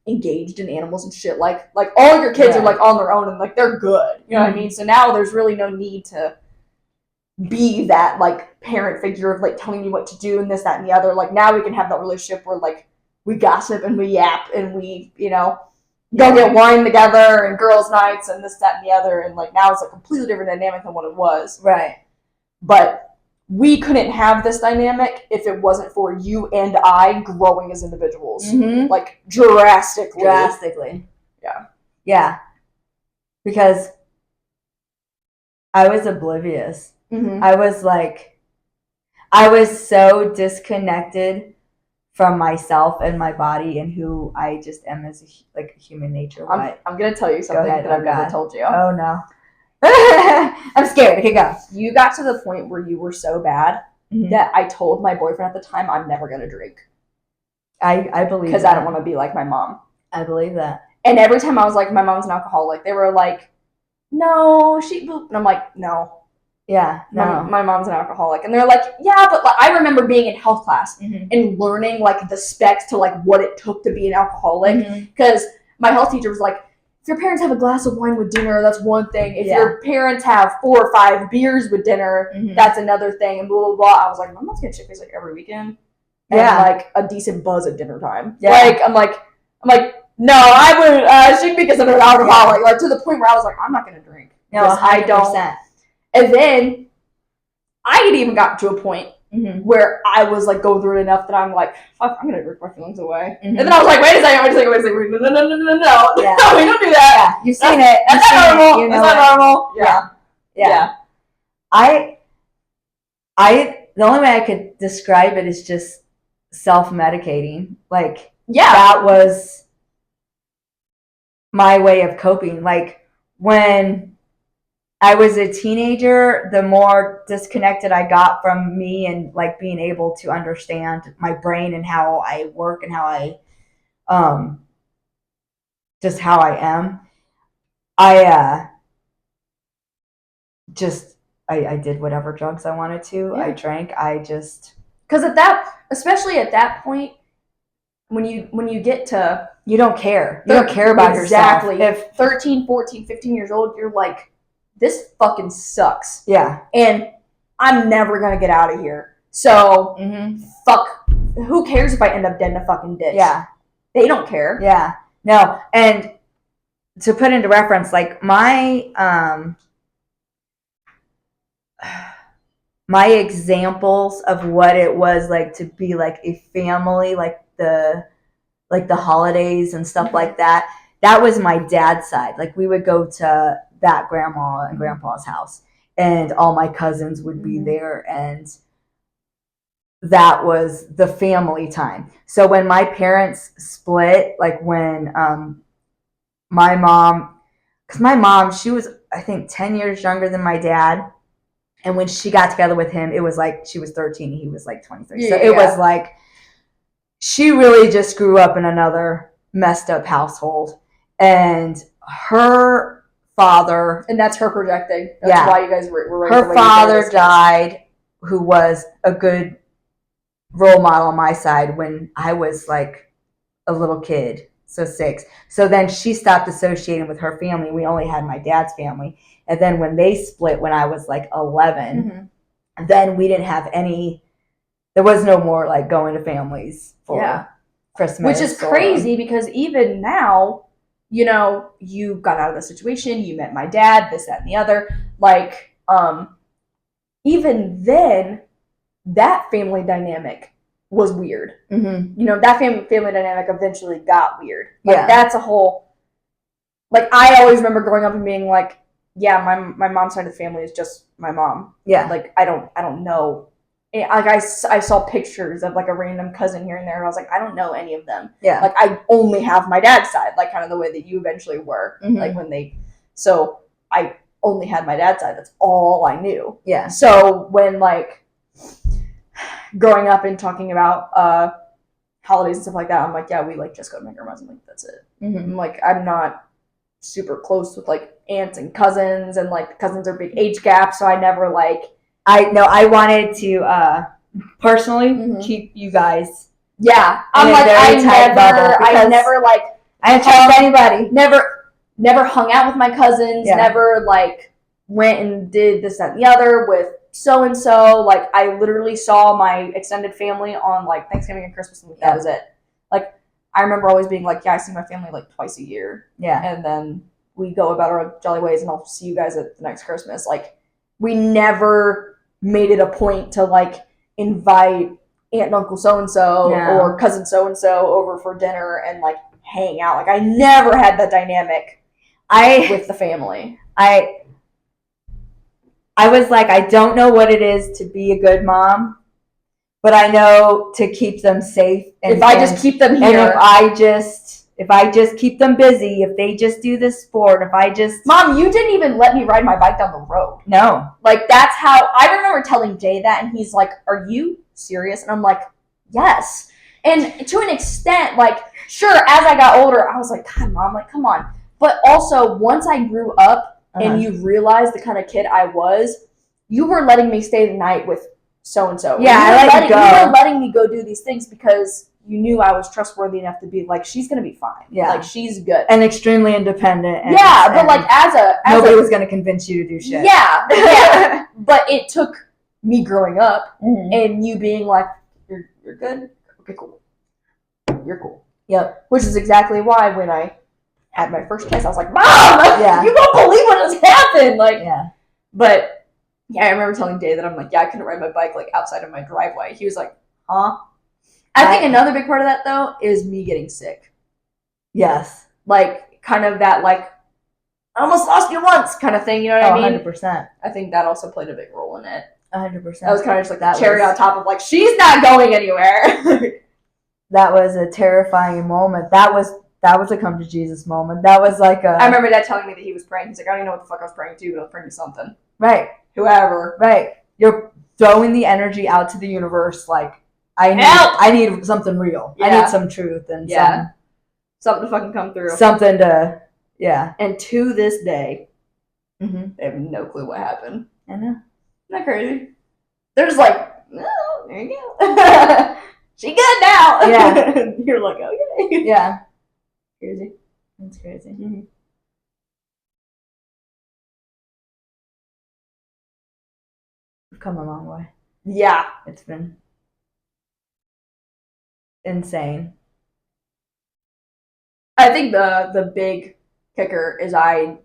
engaged in animals and shit. Like all your kids are like on their own and like they're good. You know what I mean? So now there's really no need to be that like parent figure of like telling you what to do and this, that, and the other. Like now we can have that relationship where like we gossip and we yap and we, go get wine together and girls' nights and this, that, and the other. And like now it's a completely different dynamic than what it was. Right. But we couldn't have this dynamic if it wasn't for you and I growing as individuals. Mm-hmm. Like drastically. Yeah. Yeah. Because I was oblivious. Mm-hmm. I was so disconnected from myself and my body and who I just am as a human nature. I'm going to tell you something that I've never told you. Oh, no. I'm scared. Okay, go. You got to the point where you were so bad that I told my boyfriend at the time I'm never going to drink. I believe because I don't want to be like my mom. I believe that. And every time I was like, my mom's an alcoholic, they were like, no, and I'm like, no. Yeah, no. My mom's an alcoholic. And they're like, yeah, but like, I remember being in health class and learning like the specs to like what it took to be an alcoholic. Because my health teacher was like, if your parents have a glass of wine with dinner, that's one thing. If your parents have 4 or 5 beers with dinner, that's another thing. And blah, blah, blah. I was like, my mom's getting shit faced like every weekend. And like a decent buzz at dinner time. Yeah. Like, I'm like, no, I would, she'd be considered an alcoholic. Like to the point where I was like, I'm not going to drink. No, 100%. I don't. And then I had even gotten to a point where I was like going through it enough that I'm like, fuck, I'm gonna rip my feelings away. And then I was like, wait a second, no. Yeah. No, we don't do that. Yeah, you've seen it. That's not normal. That's not normal. Yeah. The only way I could describe it is just self-medicating. Like, that was my way of coping. Like, when I was a teenager, the more disconnected I got from me and like being able to understand my brain and how I work and how I, just how I am. I did whatever drugs I wanted to. Yeah. I drank. Because especially at that point, when you get to, you don't care. You don't care about yourself. Exactly. If 13, 14, 15 years old, you're like, this fucking sucks. Yeah. And I'm never going to get out of here. So, fuck. Who cares if I end up dead in a fucking ditch? Yeah. They don't care. Yeah. No. And to put into reference, like my examples of what it was like to be like a family, like the holidays and stuff like that, that was my dad's side. Like we would go to that grandma and grandpa's house and all my cousins would be there, and that was the family time. So when my parents split, like when my mom, she was I think 10 years younger than my dad, and when she got together with him, it was like she was 13 and he was like 23. So it was like she really just grew up in another messed up household, and her father, and that's her projecting. That's why you guys were raised. Her father died, who was a good role model on my side when I was like a little kid, so 6. So then she stopped associating with her family. We only had my dad's family, and then when they split, when I was like 11, then we didn't have any. There was no more like going to families for Christmas, which is crazy because even now, you got out of the situation, you met my dad, this, that, and the other. Like, even then, that family dynamic was weird. That family dynamic eventually got weird. Like, that's a whole. Like, I always remember growing up and being like, yeah, my mom's side of the family is just my mom. Yeah. Like, I don't know. Like I saw pictures of like a random cousin here and there, and I was like, I don't know any of them. Yeah. Like I only have my dad's side, like kind of the way that you eventually were. Like when so I only had my dad's side. That's all I knew. Yeah. So when like growing up and talking about holidays and stuff like that, I'm like, yeah, we like just go to my grandma's. I'm like, that's it. I'm like, I'm not super close with like aunts and cousins, and like cousins are big age gaps, so I never like. I wanted to personally keep you guys. Yeah, I'm like, I never like. I didn't trust anybody. Never hung out with my cousins. Yeah. Never like went and did this, that, and the other with so and so. Like I literally saw my extended family on like Thanksgiving and Christmas, and that was it. Like I remember always being like, yeah, I see my family like twice a year. Yeah, and then we go about our jolly ways, and I'll see you guys at the next Christmas. Like we never made it a point to like invite aunt and uncle so and so or cousin so and so over for dinner and like hang out. Like I never had that dynamic with the family. I was like, I don't know what it is to be a good mom, but I know to keep them safe. And if I just keep them here, and if I just keep them busy, if they just do this sport, if I just... Mom, you didn't even let me ride my bike down the road. No. Like that's how I remember telling Jay that, and he's like, "Are you serious?" And I'm like, "Yes." And to an extent, like, sure, as I got older, I was like, God, Mom, like, come on. But also, once I grew up and you realized the kind of kid I was, you were letting me stay the night with so-and-so. Yeah, you were letting me go do these things because you knew I was trustworthy enough to be like, she's going to be fine. Yeah. Like, she's good. And extremely independent. And, but like, nobody was going to convince you to do shit. Yeah. But it took me growing up and you being like, you're good? Okay, cool. You're cool. Yep. Which is exactly why when I had my first kiss, I was like, Mom, you won't believe what has happened. Like, but yeah, I remember telling Dave that I'm like, yeah, I couldn't ride my bike like outside of my driveway. He was like, huh? I think another big part of that though is me getting sick. Yes. Like kind of that like, I almost lost you once kind of thing. You know what I mean? 100%. I think that also played a big role in it. 100%. That was kind of just like that cherry on top of like, she's not going anywhere. That was a terrifying moment. That was a come to Jesus moment. That was like I remember Dad telling me that he was praying. He's like, I don't even know what the fuck I was praying to, but I was praying to something. Right. Whoever. Right. You're throwing the energy out to the universe like, I need something real. Yeah. I need some truth and something to fucking come through. Something to, And to this day, they have no clue what happened. I know. Isn't that crazy? They're just like, oh, there you go. She good now. Yeah. You're like, okay. Yeah. Crazy. That's crazy. We've come a long way. Yeah. It's been insane. I think the big kicker is I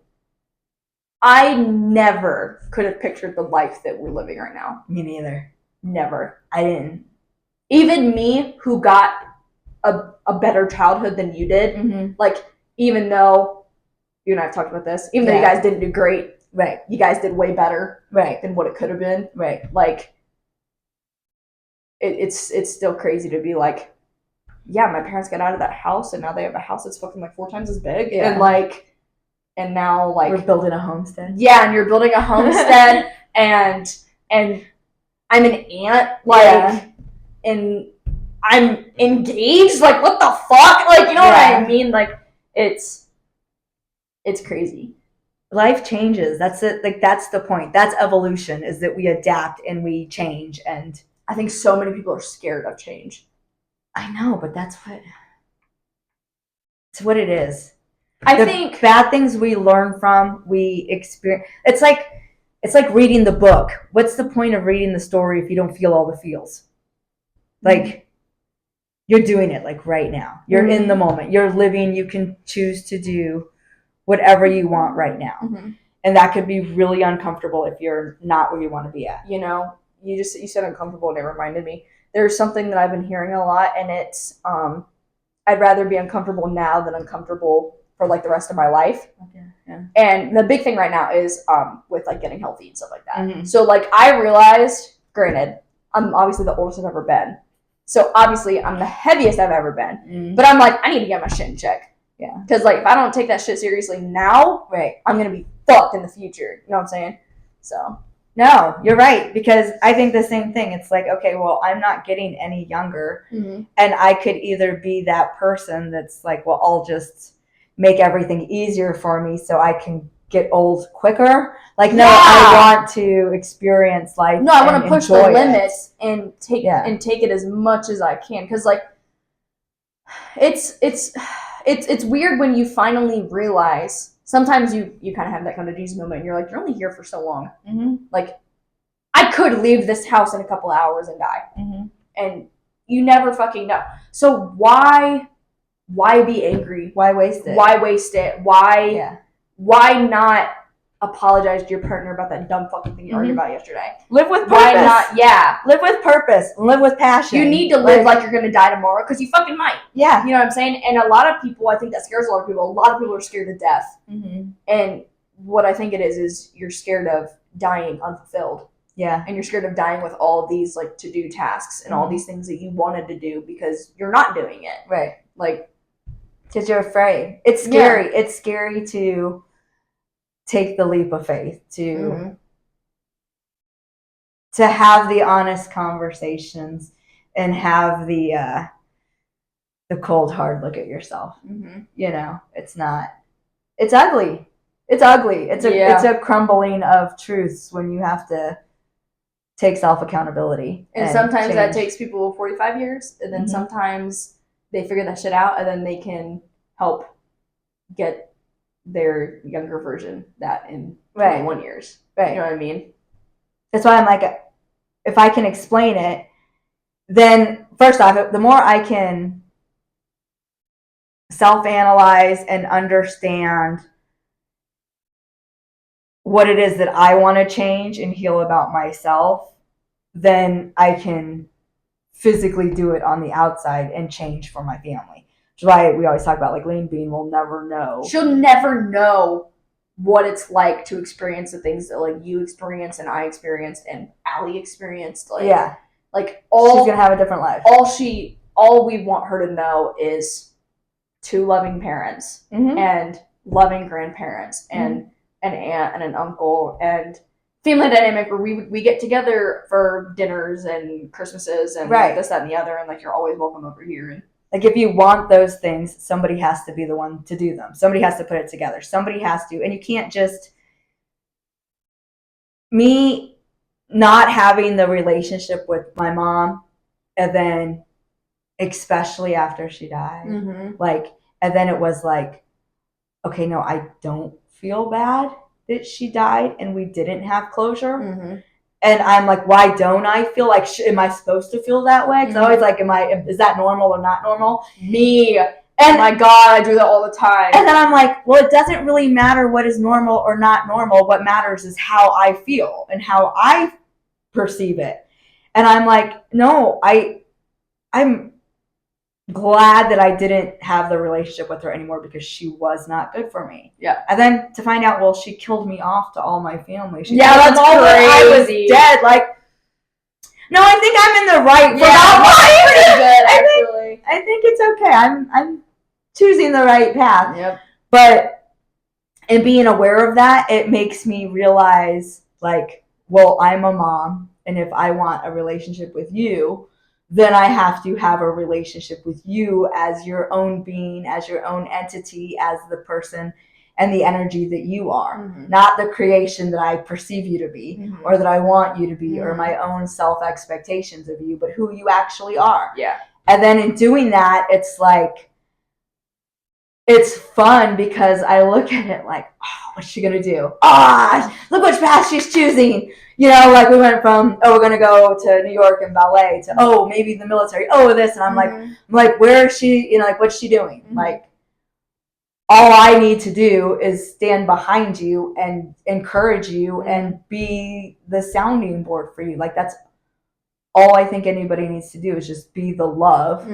never could have pictured the life that we're living right now. Me neither. Never. I didn't. Even me, who got a better childhood than you did, like, even though you and I have talked about this, even though you guys didn't do great, right? You guys did way better, right, than what it could have been, right? Like, it's still crazy to be like, yeah, my parents got out of that house, and now they have a house that's fucking like 4 times as big, and like, and now like we're building a homestead. Yeah, and you're building a homestead, and I'm an aunt, like, and I'm engaged. Like, what the fuck? Like, you know what I mean? Like, it's crazy. Life changes. That's it. Like, that's the point. That's evolution, is that we adapt and we change. And I think so many people are scared of change. I know, but it's what it is. I think bad things we learn from, we experience. It's like reading the book. What's the point of reading the story if you don't feel all the feels? Like, you're doing it like right now. You're in the moment. You're living. You can choose to do whatever you want right now. And that could be really uncomfortable if you're not where you want to be at. You know, you said uncomfortable, and it reminded me. There's something that I've been hearing a lot, and it's I'd rather be uncomfortable now than uncomfortable for like the rest of my life. Okay. Yeah. And the big thing right now is with like getting healthy and stuff like that. So like I realized, granted, I'm obviously the oldest I've ever been. So obviously I'm the heaviest I've ever been. But I'm like, I need to get my shit in check. Yeah. Because like if I don't take that shit seriously now, right, I'm gonna be fucked in the future. You know what I'm saying? So. No, you're right, because I think the same thing. It's like, okay, well, I'm not getting any younger, and I could either be that person that's like, well, I'll just make everything easier for me so I can get old quicker. Like, no, I want to experience life. No, I want to push the limits and take it as much as I can, because like it's weird when you finally realize. Sometimes you kind of have that kind of Jesus moment, and you're like, you're only here for so long. Like, I could leave this house in a couple hours and die, and you never fucking know. So why be angry? Why waste it? Why not apologize to your partner about that dumb fucking thing you argued about yesterday? Live with purpose. Why not? Yeah. Live with purpose. Live with passion. You need to live like you're going to die tomorrow, because you fucking might. Yeah. You know what I'm saying? And a lot of people, I think that scares a lot of people. A lot of people are scared of death. And what I think it is you're scared of dying unfulfilled. Yeah. And you're scared of dying with all of these like to-do tasks and all these things that you wanted to do because you're not doing it. Right. Like, because you're afraid. It's scary. Yeah. It's scary to take the leap of faith, to have the honest conversations and have the cold hard look at yourself. You know, it's ugly. It's a crumbling of truths when you have to take self-accountability. And sometimes that takes people 45 years, and then sometimes they figure that shit out, and then they can help get their younger version that in 21 years. Right. You know what I mean? That's why I'm like, if I can explain it, then first off, the more I can self-analyze and understand what it is that I want to change and heal about myself, then I can physically do it on the outside and change for my family. Which is why we always talk about, like, Lane Bean will never know. She'll never know what it's like to experience the things that like you experienced and I experienced and Allie experienced. Like, yeah. Like she's gonna have a different life. All we want her to know is 2 loving parents and loving grandparents and an aunt and an uncle and family dynamic where we get together for dinners and Christmases and like this, that, and the other, and like you're always welcome over here. And like if you want those things, somebody has to be the one to do them. Somebody has to put it together. Somebody has to, and you can't just me not having the relationship with my mom, and then especially after she died, like, and then it was like, okay, no, I don't feel bad that she died and we didn't have closure. And I'm like, why don't I feel like, am I supposed to feel that way? Because I always like, is that normal or not normal? Me. And my God, I do that all the time. And then I'm like, well, it doesn't really matter what is normal or not normal. What matters is how I feel and how I perceive it. And I'm like, no, I'm glad that I didn't have the relationship with her anymore because she was not good for me. Yeah. And then to find out, well, she killed me off to all my family. That's crazy. I was dead. Like, no, I think I'm in the right. Yeah, pretty good, actually. I think it's okay. I'm choosing the right path. Yep. But in being aware of that, it makes me realize, like, well, I'm a mom, and if I want a relationship with you, then I have to have a relationship with you as your own being, as your own entity, as the person and the energy that you are, not the creation that I perceive you to be or that I want you to be or my own self-expectations of you, but who you actually are. Yeah. And then in doing that, it's like, it's fun because I look at it like, oh, what's she going to do? Look which path she's choosing. You know, like we went from, we're going to go to New York and ballet to, maybe the military. This. And I'm like, where is she? You know, like, what's she doing? Like, all I need to do is stand behind you and encourage you and be the sounding board for you. Like, that's all I think anybody needs to do is just be the love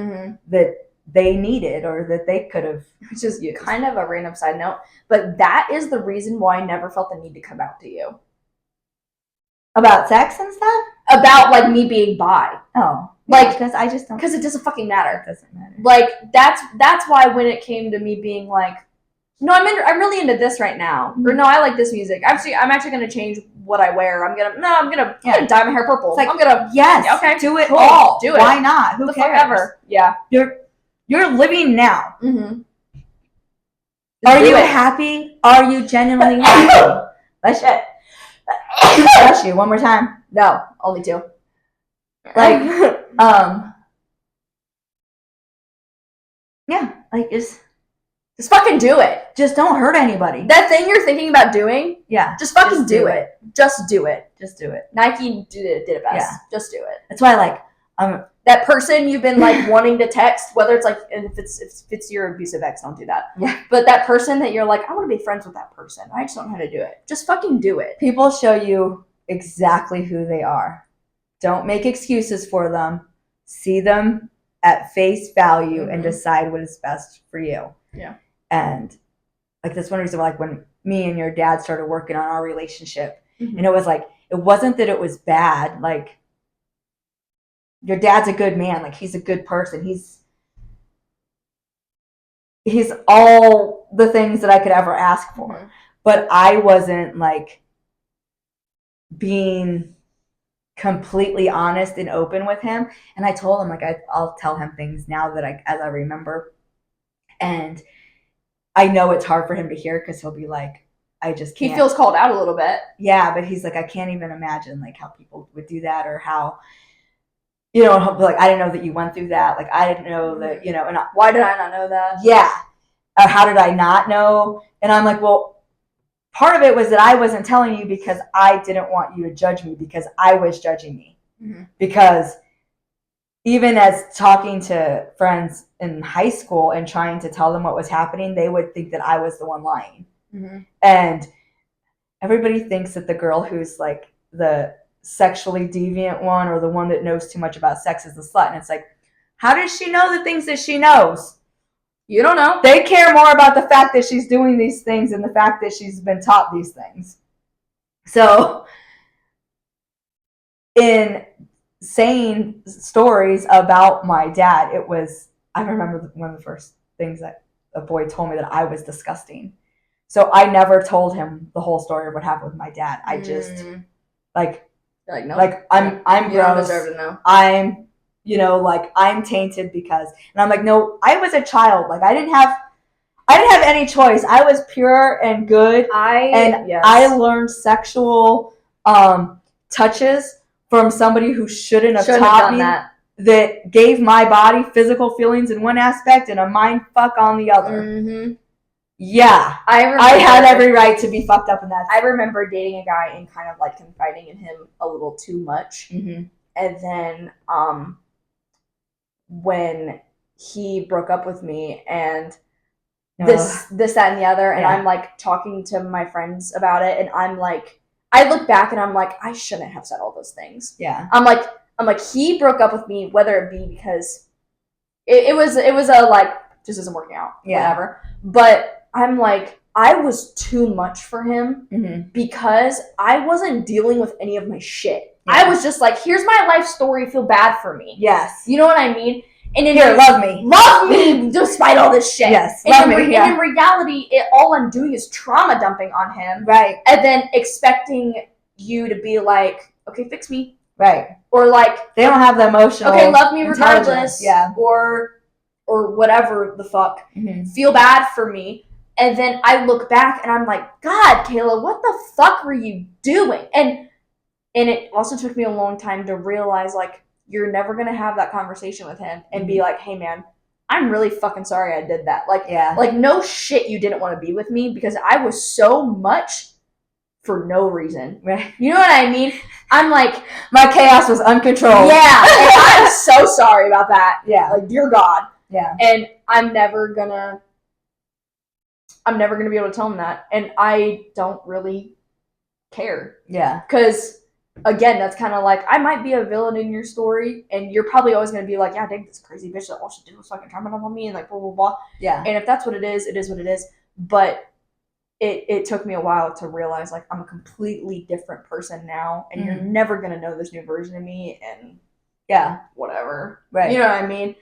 that they needed or that they could have. Which is kind of a random side note, but that is the reason why I never felt the need to come out to you. About sex and stuff? About, like, me being bi. Oh. Like, because I just don't. Because it doesn't fucking matter. It doesn't matter. Like, that's why when it came to me being like, no, I'm really into this right now, or no, I like this music. I'm actually gonna change what I wear. I'm gonna dye my hair purple. Like, I'm gonna okay, do it cool. all. Do it. Why not? Who the cares? Fuck ever. Yeah. You're living now. Mm-hmm. Are you happy? Are you genuinely happy? Bless you. One more time. No, only 2. Like, yeah, like just fucking do it. Just don't hurt anybody. That thing you're thinking about doing, yeah, just fucking do it. Just do it. Just do it. Nike did it best. Yeah. Just do it. That's why, like, that person you've been like wanting to text, whether it's like, and if it's your abusive ex, don't do that. Yeah. But that person that you're like, I want to be friends with that person. I just don't know how to do it. Just fucking do it. People show you exactly who they are. Don't make excuses for them. See them at face value and decide what is best for you. Yeah. And like that's one reason why, like, when me and your dad started working on our relationship, and it was like, it wasn't that it was bad. Like, your dad's a good man. Like, he's a good person. He's all the things that I could ever ask for. But I wasn't like being completely honest and open with him. And I told him, like, I'll tell him things now that as I remember. And I know it's hard for him to hear because he'll be like, I just can't. He feels called out a little bit. Yeah, but he's like, I can't even imagine like how people would do that, or how, you know, like, I didn't know that you went through that. Like, I didn't know that, you know, and why did I not know that? Yeah. Or how did I not know? And I'm like, well, part of it was that I wasn't telling you because I didn't want you to judge me, because I was judging me. Because even as talking to friends in high school and trying to tell them what was happening, they would think that I was the one lying. And everybody thinks that the girl who's like the sexually deviant one, or the one that knows too much about sex, is the slut. And it's like, how does she know the things that she knows? You don't know. They care more about the fact that she's doing these things than the fact that she's been taught these things. So in saying stories about my dad, I remember one of the first things that a boy told me, that I was disgusting. So I never told him the whole story of what happened with my dad. I just like no, like I'm you gross. Don't deserve to know. I'm, you know, like, I'm tainted because, and I'm like, no, I was a child. Like, I didn't have any choice. I was pure and good. I learned sexual touches from somebody who shouldn't have taught me that gave my body physical feelings in one aspect and a mind fuck on the other. Yeah, I had every right to be fucked up in that. I remember dating a guy and kind of like confiding in him a little too much. And then when he broke up with me, and this, that, and the other, and I'm like talking to my friends about it, and I'm like, I look back and I'm like, I shouldn't have said all those things. Yeah. I'm like, he broke up with me, whether it be because it was a like, just isn't working out. Whatever. But I'm like, I was too much for him because I wasn't dealing with any of my shit. I was just like, here's my life story, feel bad for me. Yes. You know what I mean? And here, love me. Love me despite all this shit. Yes. And in reality, all I'm doing is trauma dumping on him. Right. And then expecting you to be like, okay, fix me. Right. Or like, they don't have the emotional. Okay, love me regardless. Yeah. Or whatever the fuck. Feel bad for me. And then I look back and I'm like, God, Kayla, what the fuck were you doing? And it also took me a long time to realize, like, you're never going to have that conversation with him and be like, hey, man, I'm really fucking sorry I did that. Like, like, no shit, you didn't want to be with me because I was so much for no reason. Right. You know what I mean? I'm like, my chaos was uncontrolled. Yeah. And I'm so sorry about that. Yeah. Like, dear God. Yeah. And I'm never gonna be able to tell him that. And I don't really care. Yeah. Because, again, that's kind of like, I might be a villain in your story, and you're probably always going to be like, yeah, dang, this crazy bitch that all she did was fucking trauma dump on me, and like, blah, blah, blah. Yeah. And if that's what it is what it is. But it took me a while to realize, like, I'm a completely different person now, and you're never going to know this new version of me, and yeah, whatever. Right. You know what I mean?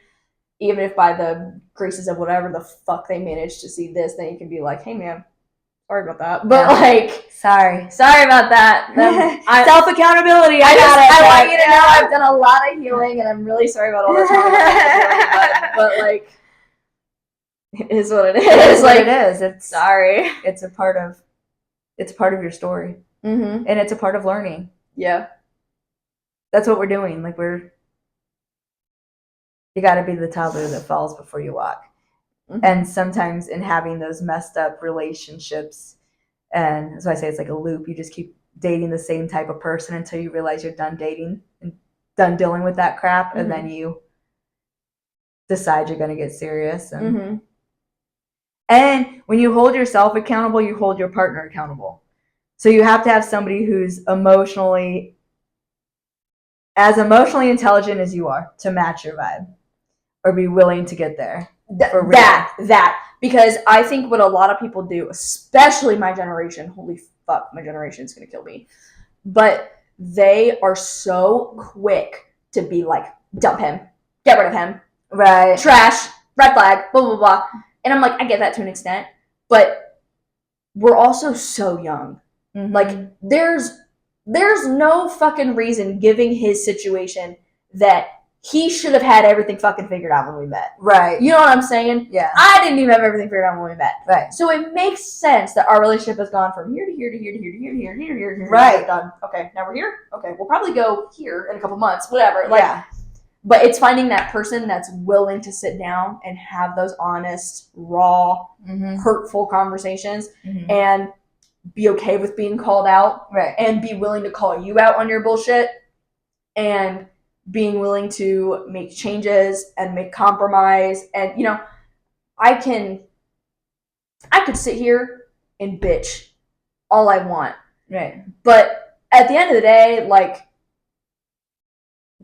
even if by the graces of whatever the fuck they managed to see this, then you can be like, hey man, sorry about that. But like, sorry about that. Self accountability. I want you to know I've done a lot of healing, and I'm really sorry about all the trauma that I've been dealing with. But like, it is what it is. It's like, what it is. It's sorry. It's a part of your story, and it's a part of learning. Yeah, that's what we're doing. Like you got to be the toddler that falls before you walk. And sometimes in having those messed up relationships, and that's why I say it's like a loop. You just keep dating the same type of person until you realize you're done dating and done dealing with that crap, and then you decide you're going to get serious. And when you hold yourself accountable, you hold your partner accountable. So you have to have somebody who's emotionally intelligent as you are to match your vibe, or be willing to get there. That because I think what a lot of people do, especially my generation, holy fuck, my generation is gonna kill me, but they are so quick to be like, dump him, get rid of him, right, trash, red flag, blah blah blah. And I'm like, I get that to an extent, but we're also so young. Like there's no fucking reason, giving his situation, that he should have had everything fucking figured out when we met. Right. You know what I'm saying? Yeah. I didn't even have everything figured out when we met. Right. So it makes sense that our relationship has gone from here to here to here to here to here to here to here to here. Right. Done. Okay, now we're here. Okay, we'll probably go here in a couple months, whatever. Like, yeah. But it's finding that person that's willing to sit down and have those honest, raw, hurtful conversations, and be okay with being called out, right? And be willing to call you out on your bullshit, and being willing to make changes and make compromise. And you know, I could sit here and bitch all I want, right? But at the end of the day, like,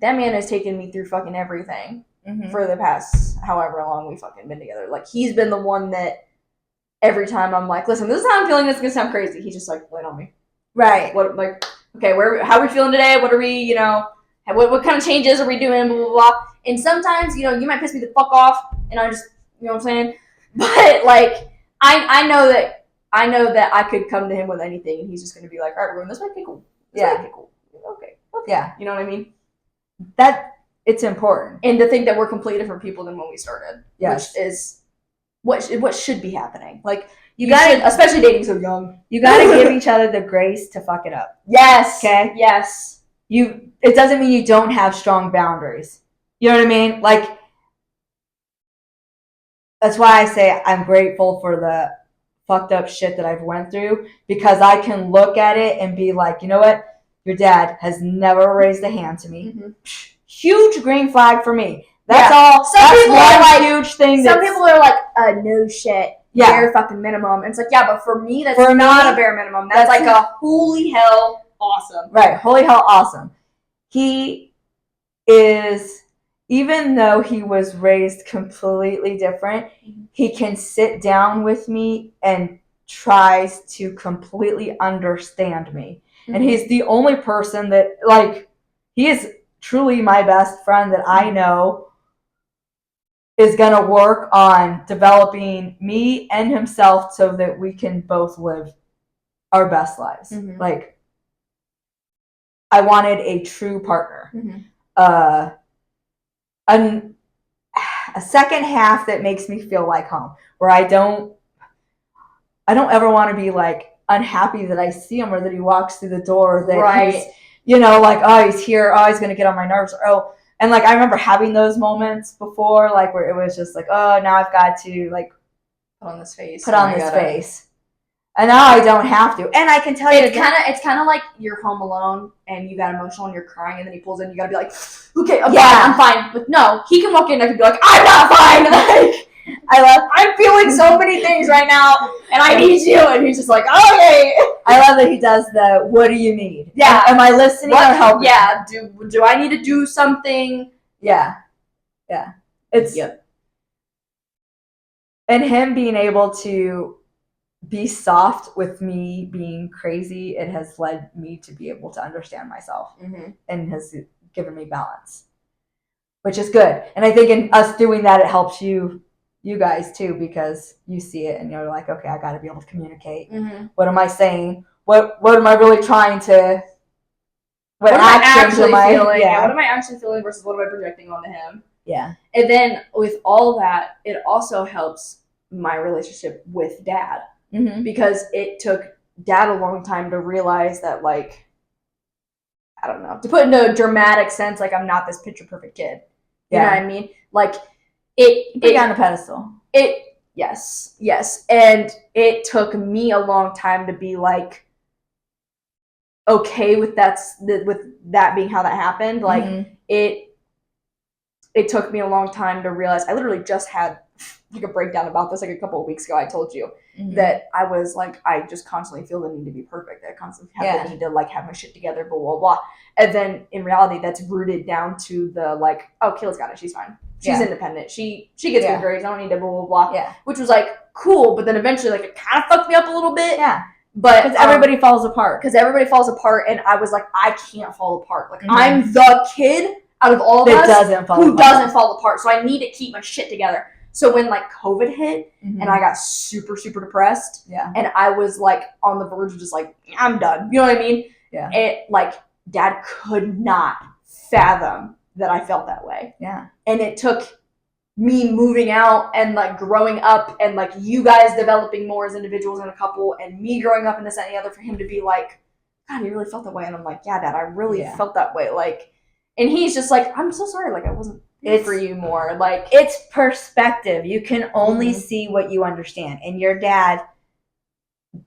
that man has taken me through fucking everything for the past however long we fucking been together. Like, he's been the one that every time I'm like, listen, this is how I'm feeling, this is gonna sound crazy, he's just like, wait on me. Right. What, like, okay, how are we feeling today? What are we, you know, what kind of changes are we doing? Blah, blah, blah. And sometimes, you know, you might piss me the fuck off, and I just, you know what I'm saying? But, like, I know that I could come to him with anything, and he's just gonna be like, all right, we're going this way? Okay, cool. Okay, cool. Okay. Yeah. You know what I mean? That, it's important. And to think that we're completely different people than when we started. Yes. Which is what should be happening. Like, you gotta, especially dating so young, you gotta give each other the grace to fuck it up. Yes. Okay? Yes. It doesn't mean you don't have strong boundaries. You know what I mean? Like, that's why I say I'm grateful for the fucked up shit that I've went through, because I can look at it and be like, you know what? Your dad has never raised a hand to me. Huge green flag for me. That's all. Some people are like, huge thing. Some people are like, no shit. Yeah. Bare fucking minimum. And it's like, yeah, but for me, that's not a bare minimum. That's like a holy hell awesome. Right. Holy hell awesome. He is, even though he was raised completely different, he can sit down with me and tries to completely understand me. And he's the only person that, like, he is truly my best friend that I know is going to work on developing me and himself so that we can both live our best lives. Like, I wanted a true partner. A second half that makes me feel like home, where I don't ever want to be like unhappy that I see him, or that he walks through the door, that he's, you know, like, oh, he's here, oh, he's gonna get on my nerves, or oh. And like, I remember having those moments before, like, where it was just like, oh, now I've got to like put on this face, and now I don't have to. And I can tell you, it's kind of like you're home alone and you got emotional and you're crying, and then he pulls in, you gotta be like, okay, I'm fine. But no, he can walk in and I can be like, I'm not fine. Like, I'm feeling so many things right now, and I need you. And he's just like, okay. I love that he does the, what do you need? Yeah. Am I listening or helping? Yeah. Do I need to do something? Yeah. Yeah. It's, and him being able to be soft with me being crazy, it has led me to be able to understand myself, and has given me balance. which is good. And I think in us doing that, it helps you guys too, because you see it and you're like, okay, I got to be able to communicate. What am I saying? What am I really trying to? What am I actually feeling? Yeah. What am I actually feeling versus what am I projecting onto him? Yeah. And then with all that, it also helps my relationship with Dad, because it took Dad a long time to realize that, like, I don't know, to put into a dramatic sense, like, I'm not this picture perfect kid. You know what I mean? Like, it put you on a pedestal. Yes. And it took me a long time to be like, okay with that being how that happened. Like, it took me a long time to realize. I literally just had like a breakdown about this like a couple of weeks ago. I told you that I was like, I just constantly feel the need to be perfect. I constantly have the need to like have my shit together, blah, blah, blah. And then in reality, that's rooted down to the like, oh, Kayla's got it. She's fine. She's independent. She gets good grades. I don't need to blah, blah, blah. Yeah. Which was like cool. But then eventually like it kind of fucked me up a little bit. Yeah. But because everybody falls apart. And I was like, I can't fall apart. Like I'm the kid out of all of us who doesn't fall apart. So I need to keep my shit together. So when like COVID hit and I got super, super depressed, and I was like on the verge of just like, I'm done. You know what I mean? Yeah. It like Dad could not fathom that I felt that way. Yeah. And it took me moving out and like growing up and like you guys developing more as individuals and a couple and me growing up and this and the other for him to be like, God, you really felt that way. And I'm like, yeah, Dad, I really felt that way. Like, and he's just like, I'm so sorry. Like I wasn't for you more. Like it's perspective. You can only see what you understand. And your dad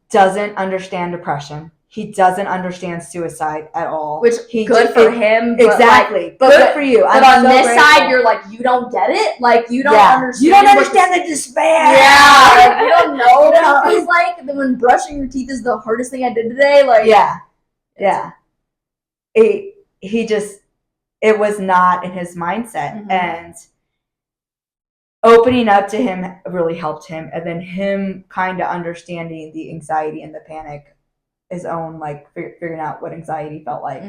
doesn't understand depression. He doesn't understand suicide at all. Which good for him. Exactly. But good for you. But on this side, you're like, you don't get it. Like you don't understand. You don't understand the despair. Yeah. Like, you don't know what it feels like. And then when brushing your teeth is the hardest thing I did today. Like yeah. He just, it was not in his mindset. And opening up to him really helped him. And then him kind of understanding the anxiety and the panic, his own, like, figuring out what anxiety felt like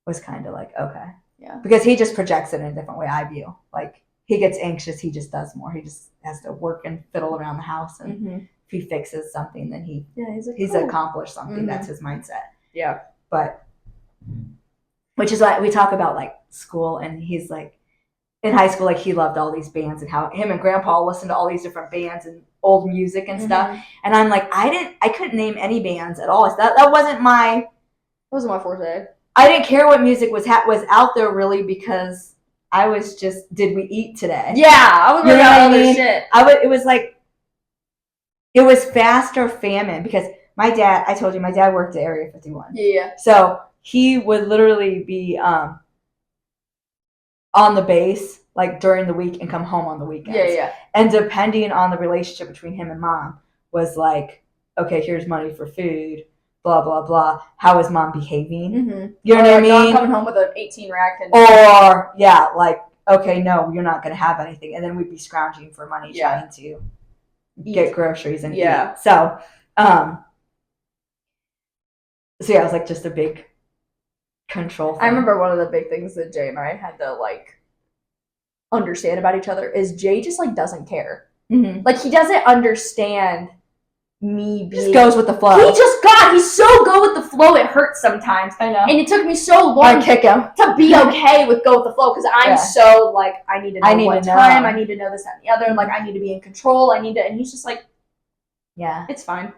was kind of like, okay. Yeah. Because he just projects it in a different way, I view. Like, he gets anxious, he just does more. He just has to work and fiddle around the house. And if he fixes something, then he's accomplished something. That's his mindset. Yeah. But, which is why we talk about, like, school, and he's like, in high school, like, he loved all these bands and how him and Grandpa listened to all these different bands and old music and stuff. And I'm like, I couldn't name any bands at all. That wasn't my forte. I didn't care what music was out there really, because I was just, did we eat today? Yeah, I was worried about other shit. It was like, it was fast or famine, because my dad, I told you, my dad worked at Area 51. Yeah. So he would literally be on the base like during the week and come home on the weekends. Yeah. And depending on the relationship between him and Mom was like, okay, here's money for food, blah, blah, blah. How is Mom behaving? You know what I mean? Not coming home with an 18 rack. Or, like, okay, no, you're not going to have anything. And then we'd be scrounging for money trying to get groceries and eat. So, I was like just a big control thing. I remember one of the big things that Jay and I had to like understand about each other is Jay just like doesn't care. Like he doesn't understand me being, just goes with the flow. He's so go with the flow, it hurts sometimes. I know. And it took me so long to be okay with go with the flow, because I'm so like, I need to know what time, I need to know this, that, and the other, and like I need to be in control, and he's just like, it's fine.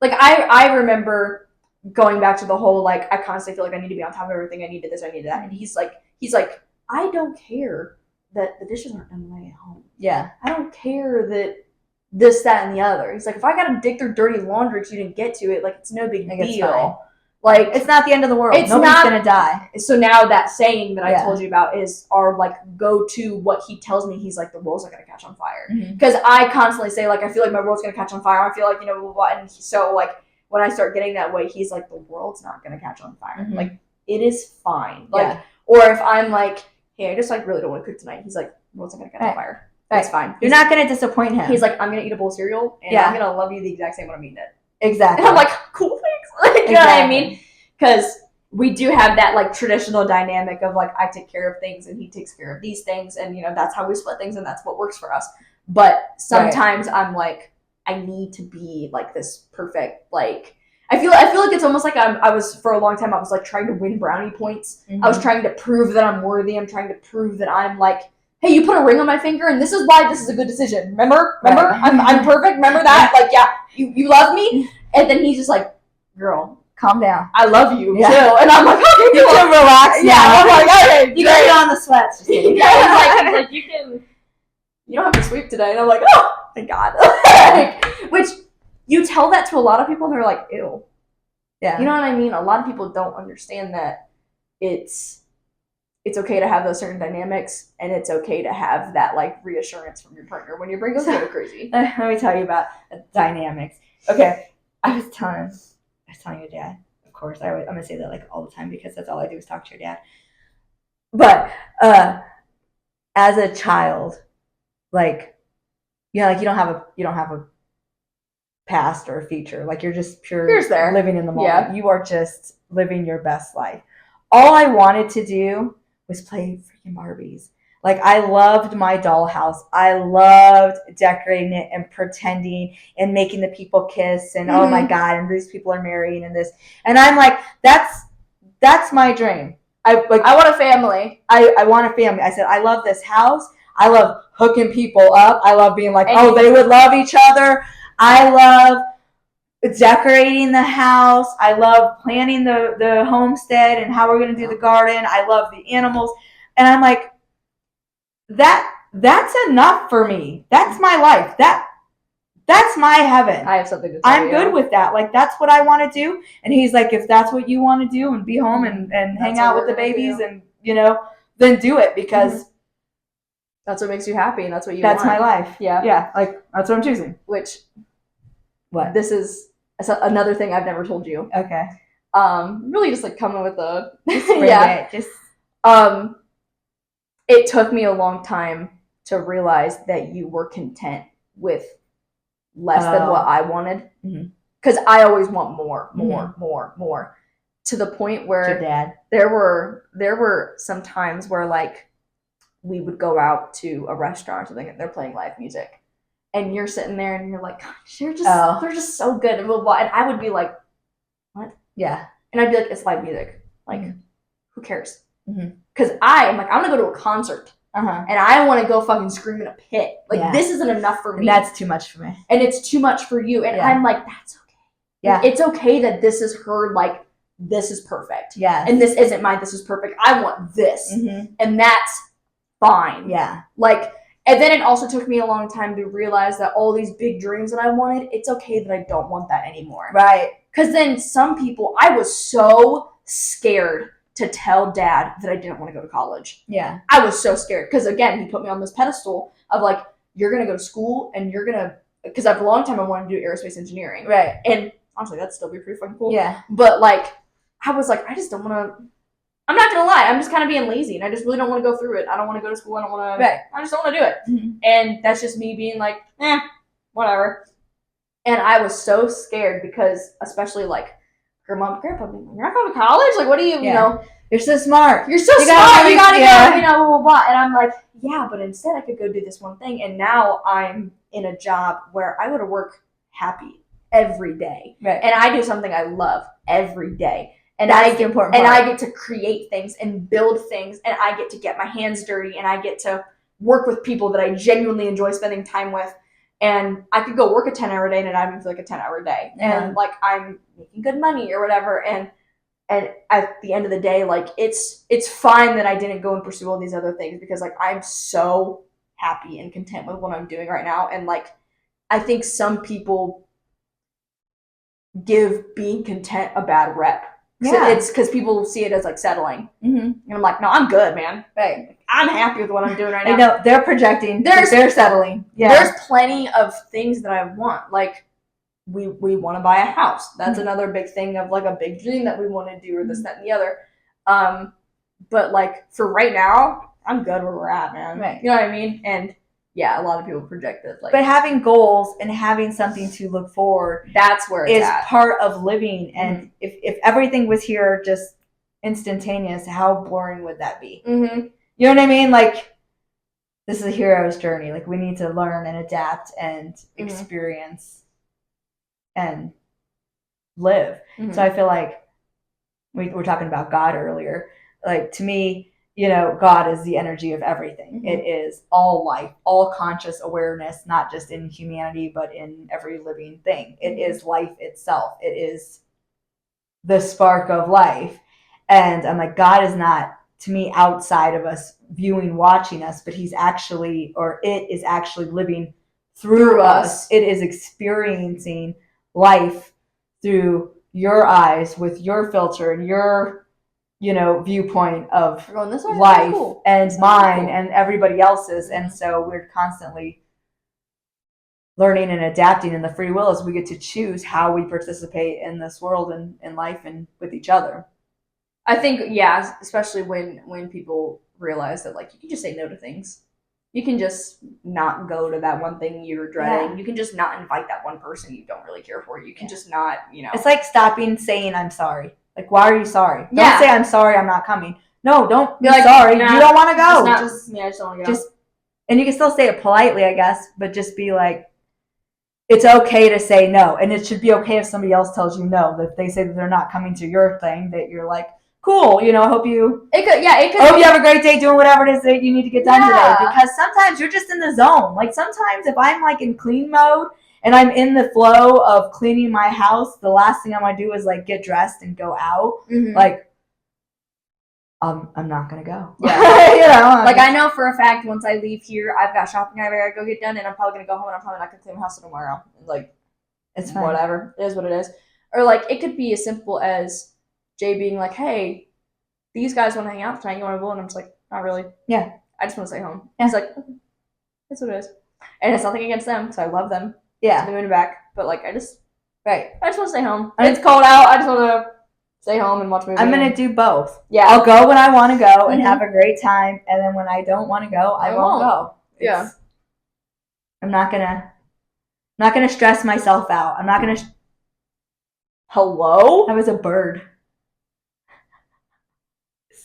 Like I remember going back to the whole like, I constantly feel like I need to be on top of everything, I needed this, I needed that, and he's like, I don't care that the dishes aren't done when I get home. Yeah. I don't care that this, that, and the other. He's like, if I gotta dig through dirty laundry because you didn't get to it, like it's no big deal. Like it's not the end of the world. Nobody's gonna die. So now that saying that I told you about is our like go to what he tells me. He's like, the world's not gonna catch on fire, because I constantly say like, I feel like my world's gonna catch on fire. I feel like, you know, blah, blah, blah. And so like when I start getting that way, he's like, the world's not gonna catch on fire. Like it is fine. Like or if I'm like, hey, I just like really don't want to cook tonight. He's like, the world's not gonna catch on fire. That's fine. You're not going to disappoint him. He's like, I'm going to eat a bowl of cereal, and I'm going to love you the exact same when I'm eating it. Exactly. And I'm like, cool, thanks. Like, you know what I mean? Because we do have that like traditional dynamic of like I take care of things and he takes care of these things, and that's how we split things and that's what works for us. But sometimes I'm like, I need to be like this perfect, like I feel like it's almost like I was for a long time I was like trying to win brownie points. I was trying to prove that I'm worthy. I'm trying to prove that I'm like, hey, you put a ring on my finger and this is why this is a good decision. Remember? I'm perfect. Remember that? Like, yeah, you love me. And then he's just like, girl, calm down. I love you too. And I'm like, okay, you can relax. Yeah, I'm like, okay, you can put on the sweats. He's like, you don't have to sweep today. And I'm like, oh, thank God. Which you tell that to a lot of people and they're like, ew. Yeah. You know what I mean? A lot of people don't understand that it's okay to have those certain dynamics, and it's okay to have that like reassurance from your partner when your brain goes a little crazy. Let me tell you about dynamics. Okay, I was telling your dad. Of course, I'm gonna say that like all the time because that's all I do is talk to your dad. But as a child, like you don't have a past or a future. Like you're just living in the moment. Yeah. You are just living your best life. All I wanted to do was play freaking Barbies. Like I loved my dollhouse. I loved decorating it and pretending and making the people kiss and oh my God, and these people are marrying and this. And I'm like, that's my dream. I want a family. I want a family. I said, I love this house. I love hooking people up. I love being like, oh, they would love each other. I love decorating the house. I love planning the homestead and how we're going to do the garden. I love the animals. And I'm like, that's enough for me. That's my life. That's my heaven. I have something to tell I'm good with that. Like, that's what I want to do. And he's like, if that's what you want to do and be home and hang out with the babies and, then do it because that's what makes you happy and that's what you want. That's my life. Yeah. Yeah. Like, that's what I'm choosing. This is another thing I've never told you. Okay. Really just like coming with a it took me a long time to realize that you were content with less than what I wanted. Because I always want more. To the point where your dad. There were some times where like we would go out to a restaurant or something and they're playing live music. And you're sitting there and you're like, gosh, they're just so good. And I would be like, what? Yeah. And I'd be like, it's live music. Like, who cares? Because I'm like, I want to go to a concert. And I want to go fucking scream in a pit. Like, this isn't enough for me. And that's too much for me. And it's too much for you. And I'm like, that's okay. Yeah. Like, it's okay that this is her, like, this is perfect. Yeah. And this isn't mine. This is perfect. I want this. And that's fine. Yeah. Like, and then it also took me a long time to realize that all these big dreams that I wanted, it's okay that I don't want that anymore. Right. Because then some people, I was so scared to tell dad that I didn't want to go to college. Yeah. I was so scared. Because again, he put me on this pedestal of like, you're going to go to school and you're going to, because for a long time I wanted to do aerospace engineering. Right. And honestly, that'd still be pretty fucking cool. Yeah. But like, I was like, I just don't want to, I'm not going to lie. I'm just kind of being lazy and I just really don't want to go through it. I don't want to go to school. I don't want to, I just don't want to do it. And that's just me being like, whatever. And I was so scared because especially like her mom, grandpa, you're not going to college? Like, what do you, you're so smart. You're so smart. You got to go, blah, blah, blah. And I'm like, yeah, but instead I could go do this one thing. And now I'm in a job where I go to work happy every day. Right. And I do something I love every day. And that's the important part. I get to create things and build things, and I get to get my hands dirty, and I get to work with people that I genuinely enjoy spending time with. And I could go work a 10-hour day and not even feel like a 10-hour day. And like I'm making good money or whatever. And at the end of the day, like it's fine that I didn't go and pursue all these other things because like I'm so happy and content with what I'm doing right now. And like I think some people give being content a bad rep. Yeah. It's because people see it as like settling. And I'm like, no, I'm good, man. Right. I'm happy with what I'm doing right now. No, they're projecting. They're settling. Yeah. There's plenty of things that I want. Like we want to buy a house. That's another big thing of like a big dream that we want to do or this, that, and the other. But like for right now, I'm good where we're at, man. Right. You know what I mean? And yeah, a lot of people project it. Like, but having goals and having something to look forward, that's where it's is part of living. And if everything was here just instantaneous, how boring would that be? Mm-hmm. You know what I mean? Like, this is a hero's journey. Like, we need to learn and adapt and experience and live. So I feel like we were talking about God earlier. Like, to me, you know, God is the energy of everything. It is all life, all conscious awareness, not just in humanity, but in every living thing. It is life itself. It is the spark of life. And I'm like, God is not, to me, outside of us viewing, watching us, but he's actually, or it is actually living through us. It is experiencing life through your eyes with your filter and your, you know, viewpoint of life cool. And mine cool. And everybody else's. And so we're constantly learning and adapting, and the free will is we get to choose how we participate in this world and in life and with each other. I think, yeah, especially when people realize that, like, you can just say no to things. You can just not go to that one thing you're dreading. Yeah. You can just not invite that one person you don't really care for. You can just not, you know. It's like stopping saying I'm sorry. Like, why are you sorry? Yeah. Don't say I'm sorry, I'm not coming. No, don't be like, sorry. Nah, you don't want to go. I just don't want to go. And you can still say it politely, I guess, but just be like, it's okay to say no. And it should be okay if somebody else tells you no. That if they say that they're not coming to your thing, that you're like, cool, you know, I hope you hope you have a great day doing whatever it is that you need to get done today. Because sometimes you're just in the zone. Like, sometimes if I'm like in clean mode and I'm in the flow of cleaning my house, the last thing I want to do is like get dressed and go out. Like, I'm not gonna go. Yeah. You know, like, I know for a fact once I leave here, I've got shopping I gotta go get done, and I'm probably gonna go home and I'm probably not gonna clean my house tomorrow. Like, it's fine. Whatever. It is what it is. Or like, it could be as simple as Jay being like, hey, these guys want to hang out tonight. You want to go? And I'm just like, not really. Yeah. I just want to stay home. Yeah. He's like, okay, that's what it is. And it's nothing against them, because I love them. Yeah. They're moving back. But like, I just want to stay home. It's cold out. I just want to stay home and watch movies. I'm going to do both. Yeah. I'll go when I want to go and have a great time. And then when I don't want to go, I won't go. Yeah. I'm not going to stress myself out. I'm not going to. Hello? That was a bird.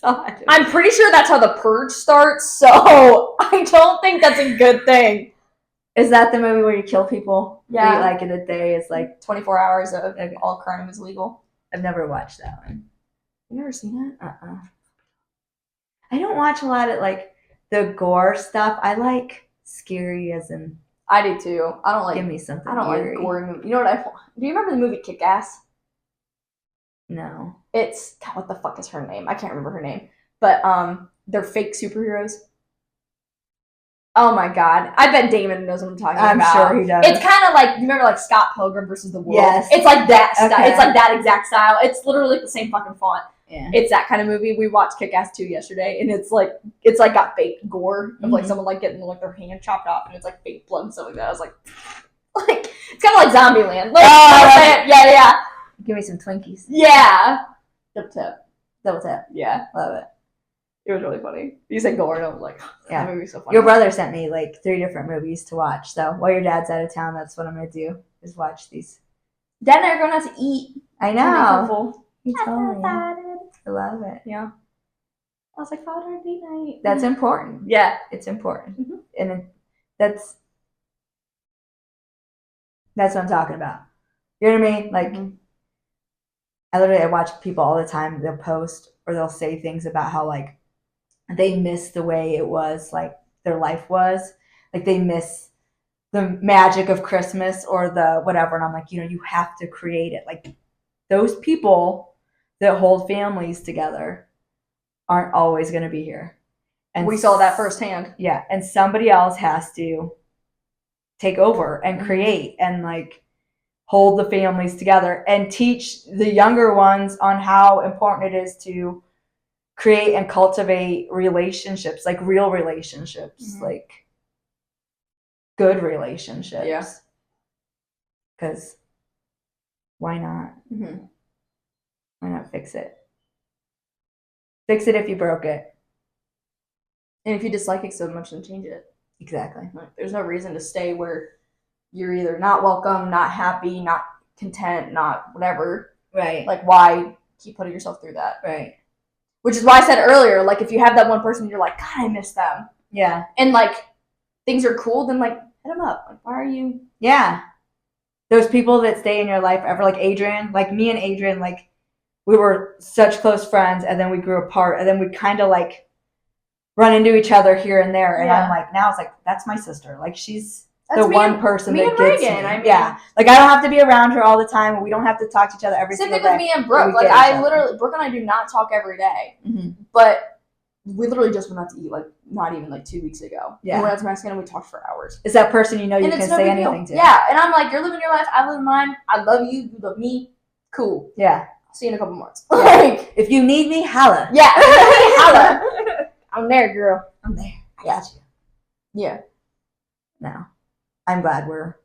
I'm pretty sure that's how The Purge starts, so I don't think that's a good thing. Is that the movie where you kill people? Yeah. Like, in a day, it's like 24 hours of all crime is legal. I've never watched that one. You never seen it? I don't watch a lot of, like, the gore stuff. I like scary as in. I do too. I don't like. Give me something. I don't eerie. like gory movies. You know what do you remember the movie Kick-Ass? No. It's, God, what the fuck is her name? I can't remember her name. But they're fake superheroes. Oh my God. I bet Damon knows what I'm talking about. I'm sure he does. It's kind of like, you remember like Scott Pilgrim versus the World? Yes. It's like that style. Okay. It's like that exact style. It's literally the same fucking font. Yeah. It's that kind of movie. We watched Kick-Ass 2 yesterday, and it's like got fake gore of like someone like getting like their hand chopped off, and it's like fake blood and stuff like that. I was like it's kind of like Zombieland. Like, yeah. Give me some Twinkies. Yeah. Double tap. Yeah. Love it. It was really funny. You said gore, and I was like, yeah. That movie's so funny. Your brother sent me like 3 different movies to watch. So while your dad's out of town, that's what I'm gonna do is watch these. Dad and I are going out to eat. I know. He told me. I love it. Yeah. I was like, Father, date night. That's important. Yeah. It's important. And that's what I'm talking about. You know what I mean? Like, I watch people all the time. They'll post or they'll say things about how like they miss the way it was, like their life was. Like they miss the magic of Christmas or the whatever. And I'm like, you know, you have to create it. Like those people that hold families together aren't always going to be here. And we saw that firsthand. Yeah. And somebody else has to take over and create and like hold the families together and teach the younger ones on how important it is to create and cultivate relationships, like real relationships, like good relationships. Yeah. Because why not? Why not fix it? Fix it if you broke it. And if you dislike it so much, then change it. Exactly. Like, there's no reason to stay where you're either not welcome, not happy, not content, not whatever. Right. Like, why keep putting yourself through that? Right. Which is why I said earlier, like, if you have that one person, you're like, God, I miss them. Yeah. And, like, things are cool, then, like, hit them up. Like, why are you? Yeah. Those people that stay in your life forever, like Adrian, like me and Adrian, like, we were such close friends, and then we grew apart, and then we kind of, like, run into each other here and there. And I'm like, now it's like, that's my sister. Like, she's the one person that gets me. I mean, yeah. Like, I don't have to be around her all the time. We don't have to talk to each other every single day. Same thing with me and Brooke. Like, Brooke and I do not talk every day. Mm-hmm. But we literally just went out to eat, like, not even, like, 2 weeks ago. Yeah. And we went out to Mexican and we talked for hours. It's that person you know you can say anything to. Yeah. And I'm like, you're living your life. I live mine. I love you. You love me. Cool. Yeah. See you in a couple months. Yeah. Like, if you need me, holla. Yeah. Holla. I'm there, girl. I'm there. I got you. Yeah. No. I'm glad we're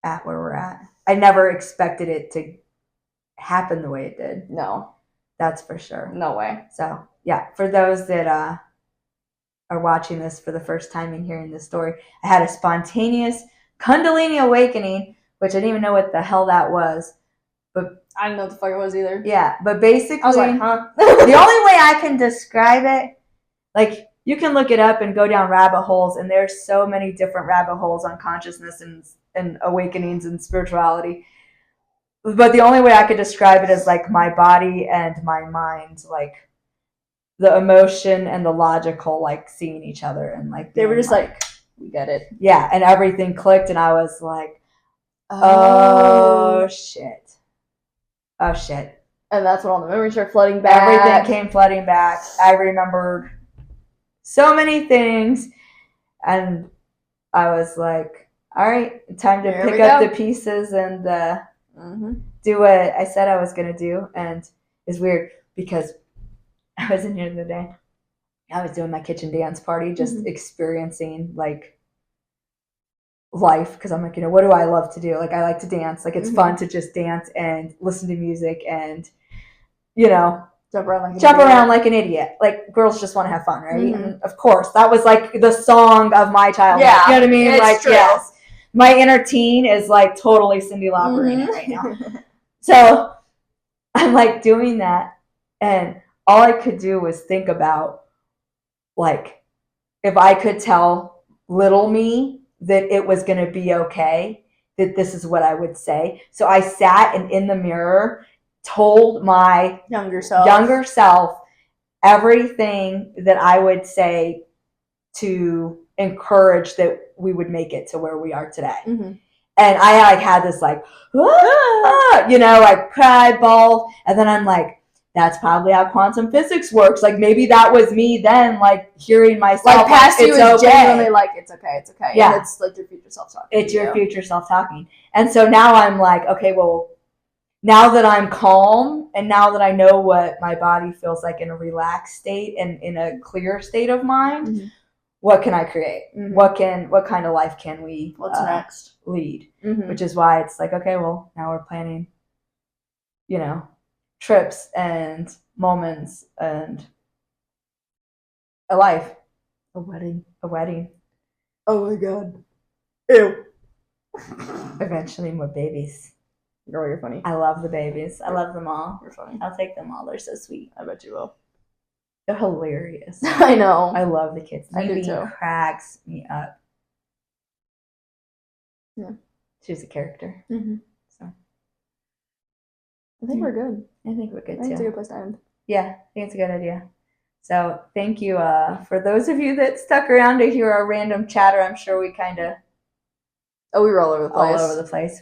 at where we're at. I never expected it to happen the way it did. No. That's for sure. No way. So, yeah, for those that are watching this for the first time and hearing this story, I had a spontaneous Kundalini awakening, which I didn't even know what the hell that was. But I didn't know what the fuck it was either. Yeah, but basically, I was like, huh? The only way I can describe it, like, you can look it up and go down rabbit holes, and there's so many different rabbit holes on consciousness and awakenings and spirituality. But the only way I could describe it is, like, my body and my mind, like, the emotion and the logical, like, seeing each other, and, like, they were just like, we get it. Yeah, and everything clicked, and I was like, oh shit. Oh shit. And that's when all the memories started flooding back. Everything came flooding back. I remembered so many things, and I was like, all right, time to pick up the pieces and do what I said I was going to do. And it's weird because I was in here the other day. I was doing my kitchen dance party, just experiencing, like, life, because I'm like, what do I love to do? Like, I like to dance. Like, it's fun to just dance and listen to music and, jump around like an idiot. Like, girls just want to have fun, right? And of course, that was, like, the song of my childhood. Yeah, you know what I mean? It's like, true. Yes, my inner teen is, like, totally Cyndi Lauper in it right now. So I'm, like, doing that, and all I could do was think about, like, if I could tell little me that it was going to be okay, that this is what I would say. So I sat and in the mirror told my younger self everything that I would say to encourage that we would make it to where we are today. And I, like, had this, like, I cried, bawled, and then I'm like, that's probably how quantum physics works. Like, maybe that was me then, like, hearing myself. Like, past you is genuinely like, it's okay. Yeah. And it's, like, your future self talking. It's your future self talking. And so now I'm like, okay, well, now that I'm calm and now that I know what my body feels like in a relaxed state and in a clear state of mind, what can I create? What kind of life can we next lead? Which is why it's like, okay, well, now we're planning, trips and moments and a life. A wedding. Oh my god. Ew. Eventually more babies. Girl, you're funny. I love the babies. I love them all. You're funny. I'll take them all. They're so sweet. I bet you will. They're hilarious. I know. I love the kids. I do too. Cracks me up. Yeah. She's a character. So I think we're good. I think we're good too. I think it's a good place to end. Yeah, I think it's a good idea. So thank you for those of you that stuck around to hear our random chatter. I'm sure we kind of... Oh, we were all over the place. All over the place.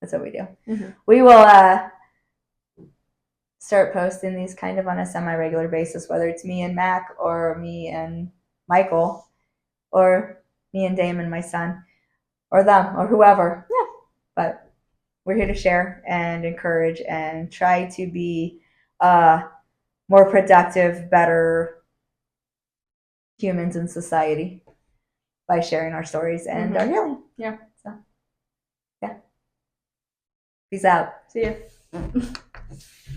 That's what we do. We will start posting these kind of on a semi-regular basis, whether it's me and Mac or me and Michael or me and Damon, my son, or them or whoever. Yeah. But we're here to share and encourage and try to be more productive, better humans in society by sharing our stories and our healing. Yeah. So, yeah. Peace out. See ya.